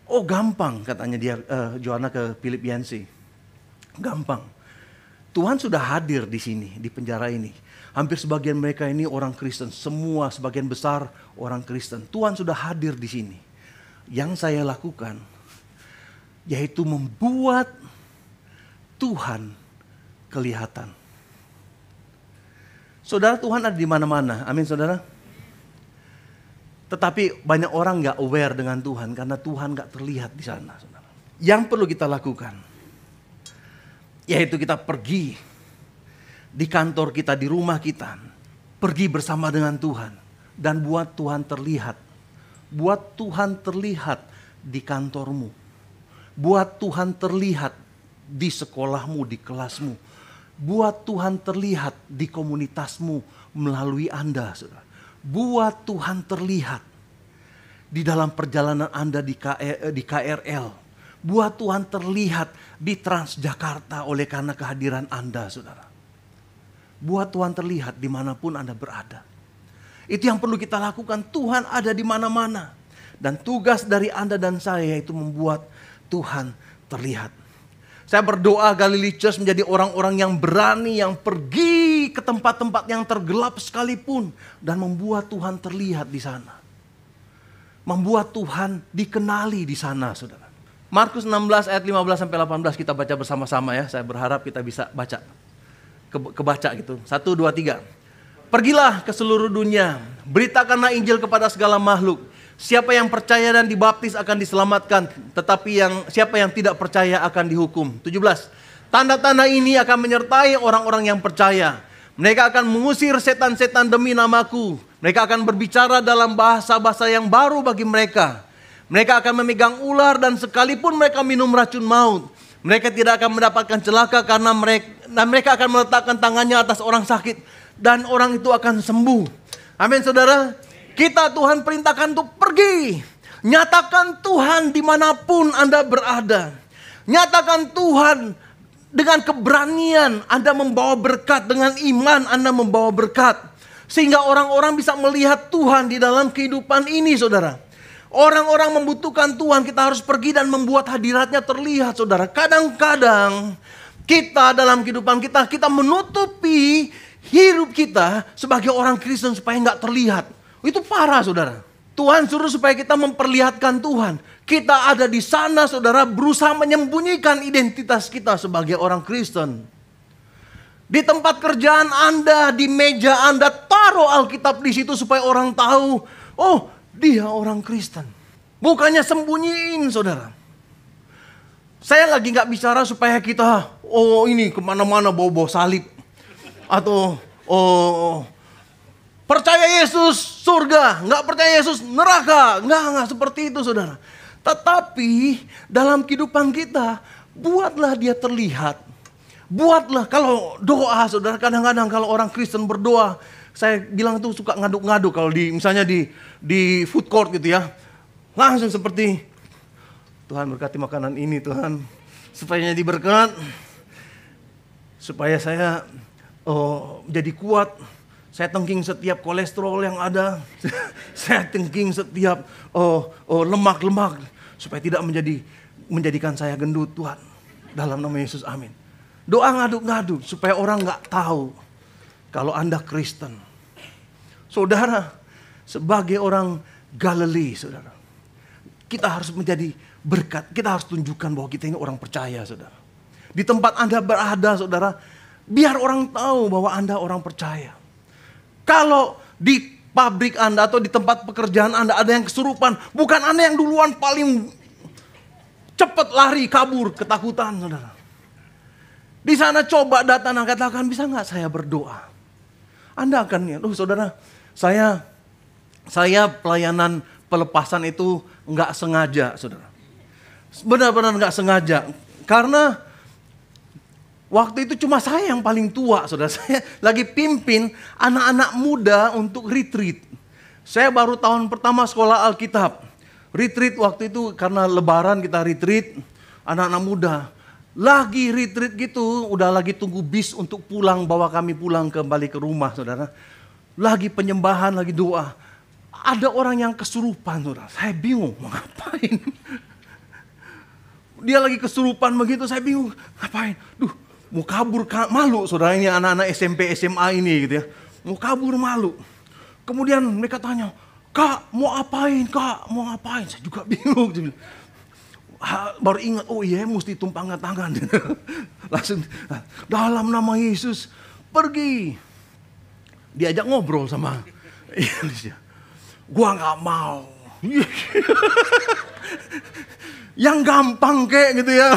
Oh gampang katanya dia Joanna ke Philip Yancey. Gampang. Tuhan sudah hadir di sini di penjara ini. Hampir sebagian mereka ini orang Kristen. Semua sebagian besar orang Kristen. Tuhan sudah hadir di sini. Yang saya lakukan yaitu membuat Tuhan kelihatan. Saudara, Tuhan ada di mana-mana. Amin, saudara. Tetapi banyak orang gak aware dengan Tuhan karena Tuhan gak terlihat di sana, saudara. Yang perlu kita lakukan yaitu kita pergi di kantor kita, di rumah kita, pergi bersama dengan Tuhan dan buat Tuhan terlihat. Buat Tuhan terlihat di kantormu. Buat Tuhan terlihat di sekolahmu, di kelasmu. Buat Tuhan terlihat di komunitasmu melalui Anda, saudara. Buat Tuhan terlihat di dalam perjalanan Anda di KRL. Buat Tuhan terlihat di Transjakarta oleh karena kehadiran Anda, saudara. Buat Tuhan terlihat dimanapun Anda berada. Itu yang perlu kita lakukan. Tuhan ada di mana-mana. Dan tugas dari Anda dan saya itu membuat Tuhan terlihat. Saya berdoa Galilee Church menjadi orang-orang yang berani, yang pergi ke tempat-tempat yang tergelap sekalipun. Dan membuat Tuhan terlihat di sana. Membuat Tuhan dikenali di sana, saudara. Markus 16 ayat 15-18 kita baca bersama-sama ya. Saya berharap kita bisa baca. Kebaca gitu. 1, 2, 3. Pergilah ke seluruh dunia. Beritakanlah Injil kepada segala makhluk. Siapa yang percaya dan dibaptis akan diselamatkan, tetapi siapa yang tidak percaya akan dihukum. 17. Tanda-tanda ini akan menyertai orang-orang yang percaya. Mereka akan mengusir setan-setan demi namaku. Mereka akan berbicara dalam bahasa-bahasa yang baru bagi mereka. Mereka akan memegang ular dan sekalipun mereka minum racun maut, mereka tidak akan mendapatkan celaka karena mereka akan meletakkan tangannya atas orang sakit dan orang itu akan sembuh. Amin, saudara. Kita Tuhan perintahkan untuk pergi. Nyatakan Tuhan dimanapun Anda berada. Nyatakan Tuhan dengan keberanian Anda membawa berkat. Dengan iman Anda membawa berkat. Sehingga orang-orang bisa melihat Tuhan di dalam kehidupan ini, saudara. Orang-orang membutuhkan Tuhan. Kita harus pergi dan membuat hadiratnya terlihat, saudara. Kadang-kadang kita dalam kehidupan kita menutupi hidup kita sebagai orang Kristen supaya nggak terlihat. Itu parah, saudara. Tuhan suruh supaya kita memperlihatkan Tuhan. Kita ada di sana, saudara, berusaha menyembunyikan identitas kita sebagai orang Kristen. Di tempat kerjaan Anda, di meja Anda, taruh Alkitab di situ supaya orang tahu, oh, dia orang Kristen. Bukannya sembunyiin, saudara. Saya lagi nggak bicara supaya kita, oh ini kemana-mana bawa-bawa salib. Atau, oh, percaya Yesus surga, nggak percaya Yesus neraka. Nggak seperti itu, saudara. Tetapi dalam kehidupan kita, buatlah dia terlihat. Buatlah, kalau doa, saudara, kadang-kadang kalau orang Kristen berdoa, saya bilang tuh suka ngaduk-ngaduk kalau misalnya di food court gitu ya. Langsung seperti, Tuhan berkati makanan ini Tuhan, supaya jadi berkat, supaya saya jadi kuat. Saya tengking setiap kolesterol yang ada. Saya tengking setiap lemak-lemak. Supaya tidak menjadikan saya gendut, Tuhan. Dalam nama Yesus, amin. Doa ngaduk-ngaduk supaya orang gak tahu kalau Anda Kristen. Saudara, Sebagai orang Galilea, saudara. Kita harus menjadi berkat. Kita harus tunjukkan bahwa kita ini orang percaya, saudara. Di tempat Anda berada, saudara, biar orang tahu bahwa Anda orang percaya. Kalau di pabrik Anda atau di tempat pekerjaan Anda ada yang kesurupan, bukan Anda yang duluan paling cepat lari, kabur, ketakutan, saudara. Di sana coba datang dan katakan, bisa nggak saya berdoa? Anda akan lihat, saudara, saya pelayanan pelepasan itu nggak sengaja, saudara. Benar-benar nggak sengaja, karena waktu itu cuma saya yang paling tua, saudara. Saya lagi pimpin anak-anak muda untuk retreat. Saya baru tahun pertama sekolah Alkitab. Retreat waktu itu karena lebaran kita retreat, anak-anak muda. Lagi retreat gitu, udah lagi tunggu bis untuk pulang, bawa kami pulang kembali ke rumah, saudara. Lagi penyembahan, lagi doa. Ada orang yang kesurupan, saudara. Saya bingung, mau ngapain? Dia lagi kesurupan begitu, saya bingung, ngapain? Mau kabur, malu saudara, ini anak-anak SMP, SMA ini gitu ya. Mau kabur malu. Kemudian mereka tanya, Kak mau apain, Kak mau ngapain? Saya juga bingung. Baru ingat, oh iya mesti tumpangan tangan. Langsung, dalam nama Yesus, pergi. Diajak ngobrol sama Indonesia. Gua gak mau. Yang gampang kayak gitu ya.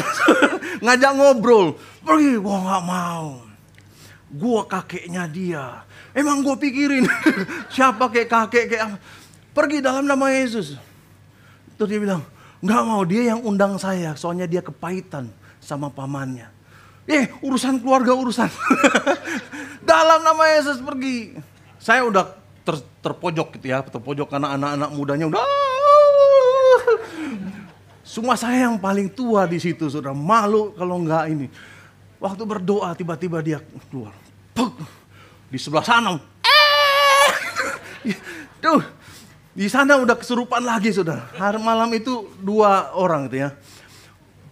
Ngajak ngobrol. Pergi, gua gak mau. Gua kakeknya dia. Emang gua pikirin siapa kayak kakek kayak apa. Pergi dalam nama Yesus. Terus dia bilang, gak mau, dia yang undang saya. Soalnya dia kepahitan sama pamannya. Urusan keluarga urusan. Dalam nama Yesus pergi. Saya udah terpojok gitu ya. Terpojok karena anak-anak mudanya udah. Semua saya yang paling tua di situ, saudara. Malu kalau enggak ini. Waktu berdoa tiba-tiba dia keluar. Puk, di sebelah sana. Tuh, di sana udah kesurupan lagi, saudara. Hari malam itu 2 orang gitu ya.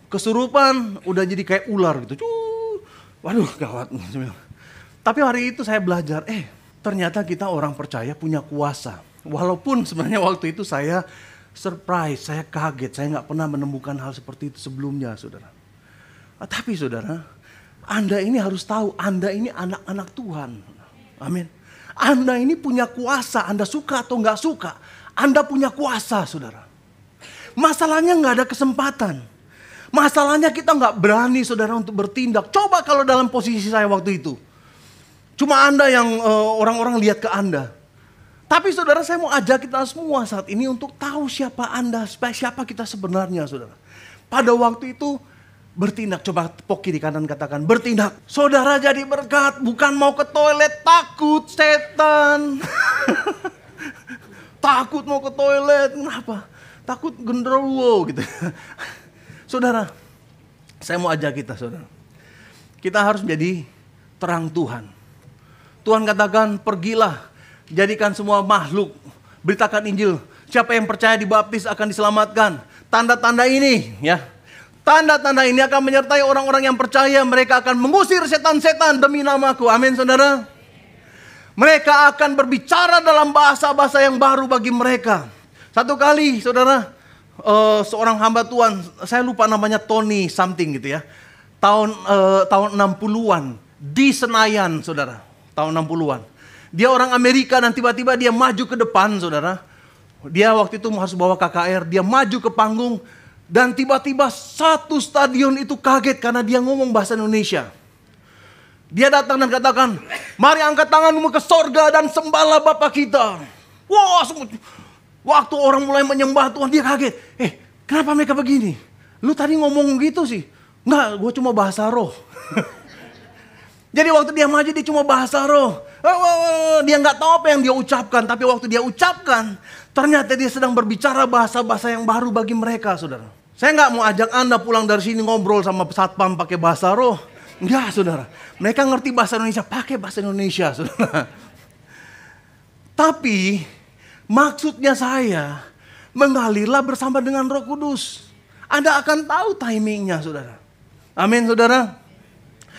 Kesurupan udah jadi kayak ular gitu. Waduh, gawat. Tapi hari itu saya belajar, ternyata kita orang percaya punya kuasa. Walaupun sebenarnya waktu itu saya surprise, saya kaget, saya nggak pernah menemukan hal seperti itu sebelumnya, saudara. Tapi saudara, Anda ini harus tahu, Anda ini anak-anak Tuhan. Amin. Anda ini punya kuasa, Anda suka atau nggak suka, Anda punya kuasa, saudara. Masalahnya nggak ada kesempatan. Masalahnya kita nggak berani, saudara, untuk bertindak. Coba kalau dalam posisi saya waktu itu. Cuma Anda yang orang-orang lihat ke Anda. Tapi saudara, saya mau ajak kita semua saat ini untuk tahu siapa Anda, siapa kita sebenarnya, saudara. Pada waktu itu bertindak, coba tepuk kiri kanan katakan bertindak. Saudara jadi berkat, bukan mau ke toilet, takut setan. Takut mau ke toilet, kenapa? Takut genderuwo gitu. Saudara, saya mau ajak kita, saudara. Kita harus menjadi terang Tuhan. Tuhan katakan, pergilah, jadikan semua makhluk, beritakan Injil. Siapa yang percaya dibaptis akan diselamatkan. Tanda-tanda ini, ya. Tanda-tanda ini akan menyertai orang-orang yang percaya. Mereka akan mengusir setan-setan demi namaku. Amin, saudara. Mereka akan berbicara dalam bahasa-bahasa yang baru bagi mereka. Satu kali, saudara, seorang hamba Tuhan, saya lupa namanya Tony something gitu ya. Tahun 60-an di Senayan, saudara. Tahun 60-an. Dia orang Amerika dan tiba-tiba dia maju ke depan, saudara. Dia waktu itu harus bawa KKR, dia maju ke panggung. Dan tiba-tiba satu stadion itu kaget karena dia ngomong bahasa Indonesia. Dia datang dan katakan, mari angkat tanganmu ke sorga dan sembahlah Bapa kita. Wah, waktu orang mulai menyembah Tuhan, dia kaget. Kenapa mereka begini? Lu tadi ngomong gitu sih. Enggak, gue cuma bahasa roh. Jadi waktu dia maju dia cuma bahasa roh. Dia nggak tahu apa yang dia ucapkan. Tapi waktu dia ucapkan, ternyata dia sedang berbicara bahasa-bahasa yang baru bagi mereka, saudara. Saya nggak mau ajak Anda pulang dari sini ngobrol sama satpam pakai bahasa roh. Enggak, saudara. Mereka ngerti bahasa Indonesia, pakai bahasa Indonesia, saudara. Tapi maksudnya saya, mengalirlah bersama dengan Roh Kudus. Anda akan tahu timingnya, saudara. Amin, saudara.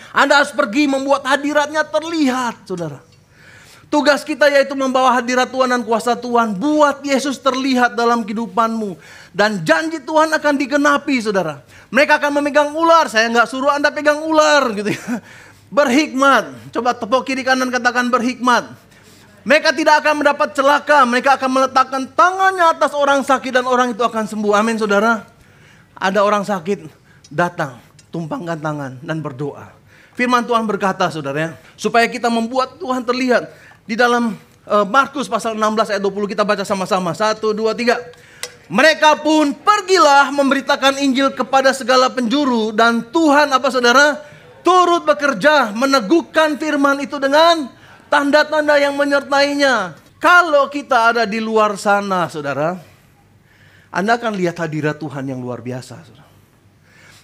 Anda harus pergi membuat hadiratnya terlihat, saudara. Tugas kita yaitu membawa hadirat Tuhan dan kuasa Tuhan. Buat Yesus terlihat dalam kehidupanmu. Dan janji Tuhan akan digenapi, saudara. Mereka akan memegang ular. Saya nggak suruh Anda pegang ular, gitu ya. Berhikmat. Coba tepuk kiri kanan katakan berhikmat. Mereka tidak akan mendapat celaka. Mereka akan meletakkan tangannya atas orang sakit dan orang itu akan sembuh. Amin, saudara. Ada orang sakit, datang, tumpangkan tangan dan berdoa. Firman Tuhan berkata, saudara, supaya kita membuat Tuhan terlihat. Di dalam Markus pasal 16 ayat 20 kita baca sama-sama. 1, 2, 3. Mereka pun pergilah memberitakan Injil kepada segala penjuru. Dan Tuhan apa saudara? Turut bekerja meneguhkan firman itu dengan tanda-tanda yang menyertainya. Kalau kita ada di luar sana, saudara, Anda akan lihat hadirat Tuhan yang luar biasa, saudara.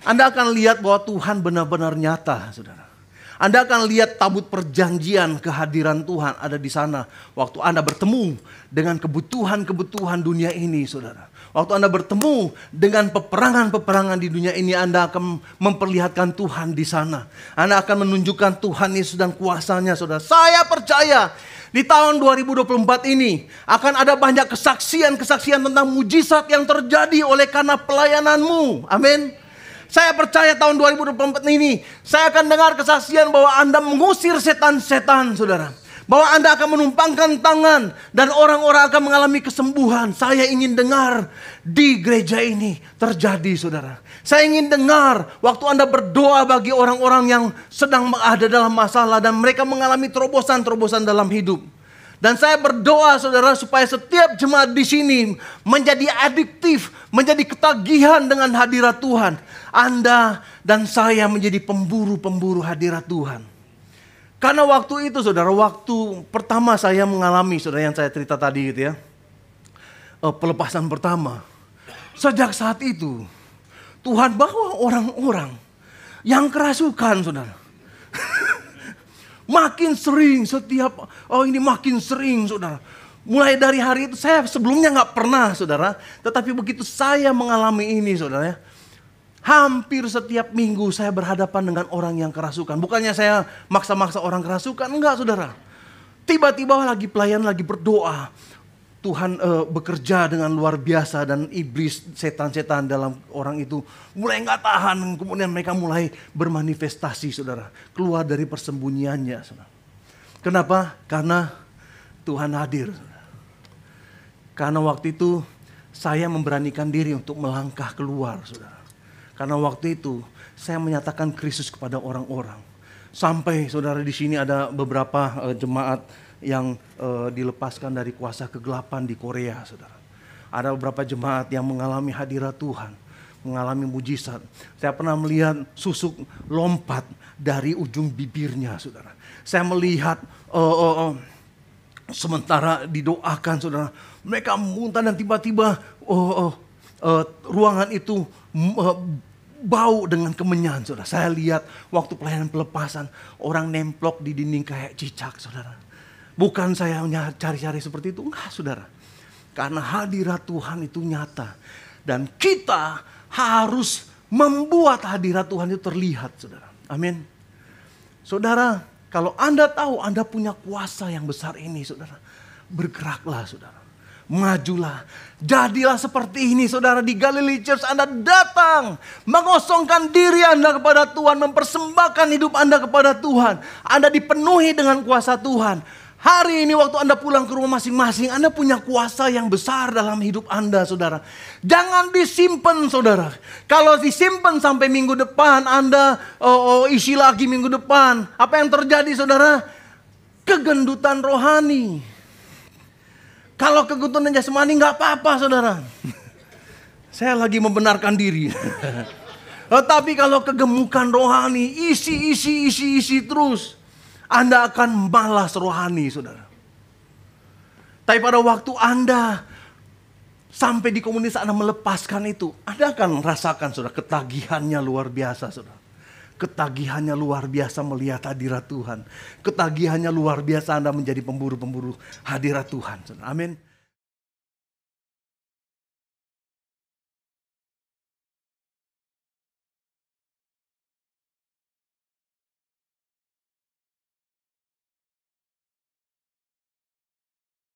Anda akan lihat bahwa Tuhan benar-benar nyata, saudara. Anda akan lihat tabut perjanjian kehadiran Tuhan ada di sana. Waktu Anda bertemu dengan kebutuhan-kebutuhan dunia ini, saudara. Waktu Anda bertemu dengan peperangan-peperangan di dunia ini, Anda akan memperlihatkan Tuhan di sana. Anda akan menunjukkan Tuhan Yesus dan kuasanya, saudara. Saya percaya di tahun 2024 ini akan ada banyak kesaksian-kesaksian tentang mujizat yang terjadi oleh karena pelayananmu. Amin. Saya percaya tahun 2024 ini saya akan dengar kesaksian bahwa Anda mengusir setan-setan, saudara. Bahwa Anda akan menumpangkan tangan dan orang-orang akan mengalami kesembuhan. Saya ingin dengar di gereja ini terjadi, saudara. Saya ingin dengar waktu Anda berdoa bagi orang-orang yang sedang ada dalam masalah dan mereka mengalami terobosan-terobosan dalam hidup. Dan saya berdoa, saudara, supaya setiap jemaat di sini menjadi adiktif, menjadi ketagihan dengan hadirat Tuhan. Anda dan saya menjadi pemburu-pemburu hadirat Tuhan. Karena waktu itu, saudara, waktu pertama saya mengalami, saudara, yang saya cerita tadi gitu ya, pelepasan pertama. Sejak saat itu, Tuhan bawa orang-orang yang kerasukan, saudara. Makin sering makin sering, saudara. Mulai dari hari itu saya sebelumnya nggak pernah, saudara. Tetapi begitu saya mengalami ini, saudara, hampir setiap minggu saya berhadapan dengan orang yang kerasukan. Bukannya saya maksa-maksa orang kerasukan, enggak, saudara. Tiba-tiba lagi pelayan, lagi berdoa. Tuhan bekerja dengan luar biasa dan iblis, setan-setan dalam orang itu mulai nggak tahan. Kemudian mereka mulai bermanifestasi, saudara. Keluar dari persembunyiannya, saudara. Kenapa? Karena Tuhan hadir, saudara. Karena waktu itu saya memberanikan diri untuk melangkah keluar, saudara. Karena waktu itu saya menyatakan Kristus kepada orang-orang. Sampai, saudara, di sini ada beberapa jemaat yang dilepaskan dari kuasa kegelapan di Korea, saudara. Ada beberapa jemaat yang mengalami hadirat Tuhan, mengalami mujizat. Saya pernah melihat susuk lompat dari ujung bibirnya, saudara. Saya melihat sementara didoakan, saudara, mereka muntah dan tiba-tiba ruangan itu bau dengan kemenyan, saudara. Saya lihat waktu pelayanan pelepasan, orang nemplok di dinding kayak cicak, saudara. Bukan saya cari-cari seperti itu, enggak, saudara. Karena hadirat Tuhan itu nyata. Dan kita harus membuat hadirat Tuhan itu terlihat, saudara. Amin. Saudara, kalau Anda tahu Anda punya kuasa yang besar ini, saudara, bergeraklah, saudara. Majulah. Jadilah seperti ini, saudara. Di Galilee Church Anda datang, mengosongkan diri Anda kepada Tuhan, mempersembahkan hidup Anda kepada Tuhan. Anda dipenuhi dengan kuasa Tuhan. Hari ini waktu Anda pulang ke rumah masing-masing, Anda punya kuasa yang besar dalam hidup Anda, saudara. Jangan disimpan, saudara. Kalau disimpan sampai minggu depan, Anda isi lagi minggu depan. Apa yang terjadi, saudara? Kegendutan rohani. Kalau kegendutan jasmani nggak apa-apa, saudara. Saya lagi membenarkan diri. Tetapi kalau kegemukan rohani, isi terus. Anda akan malas rohani, saudara. Tapi pada waktu Anda sampai di komunitas Anda melepaskan itu, Anda akan rasakan, saudara, ketagihannya luar biasa, saudara. Ketagihannya luar biasa melihat hadirat Tuhan. Ketagihannya luar biasa Anda menjadi pemburu-pemburu hadirat Tuhan, saudara. Amin.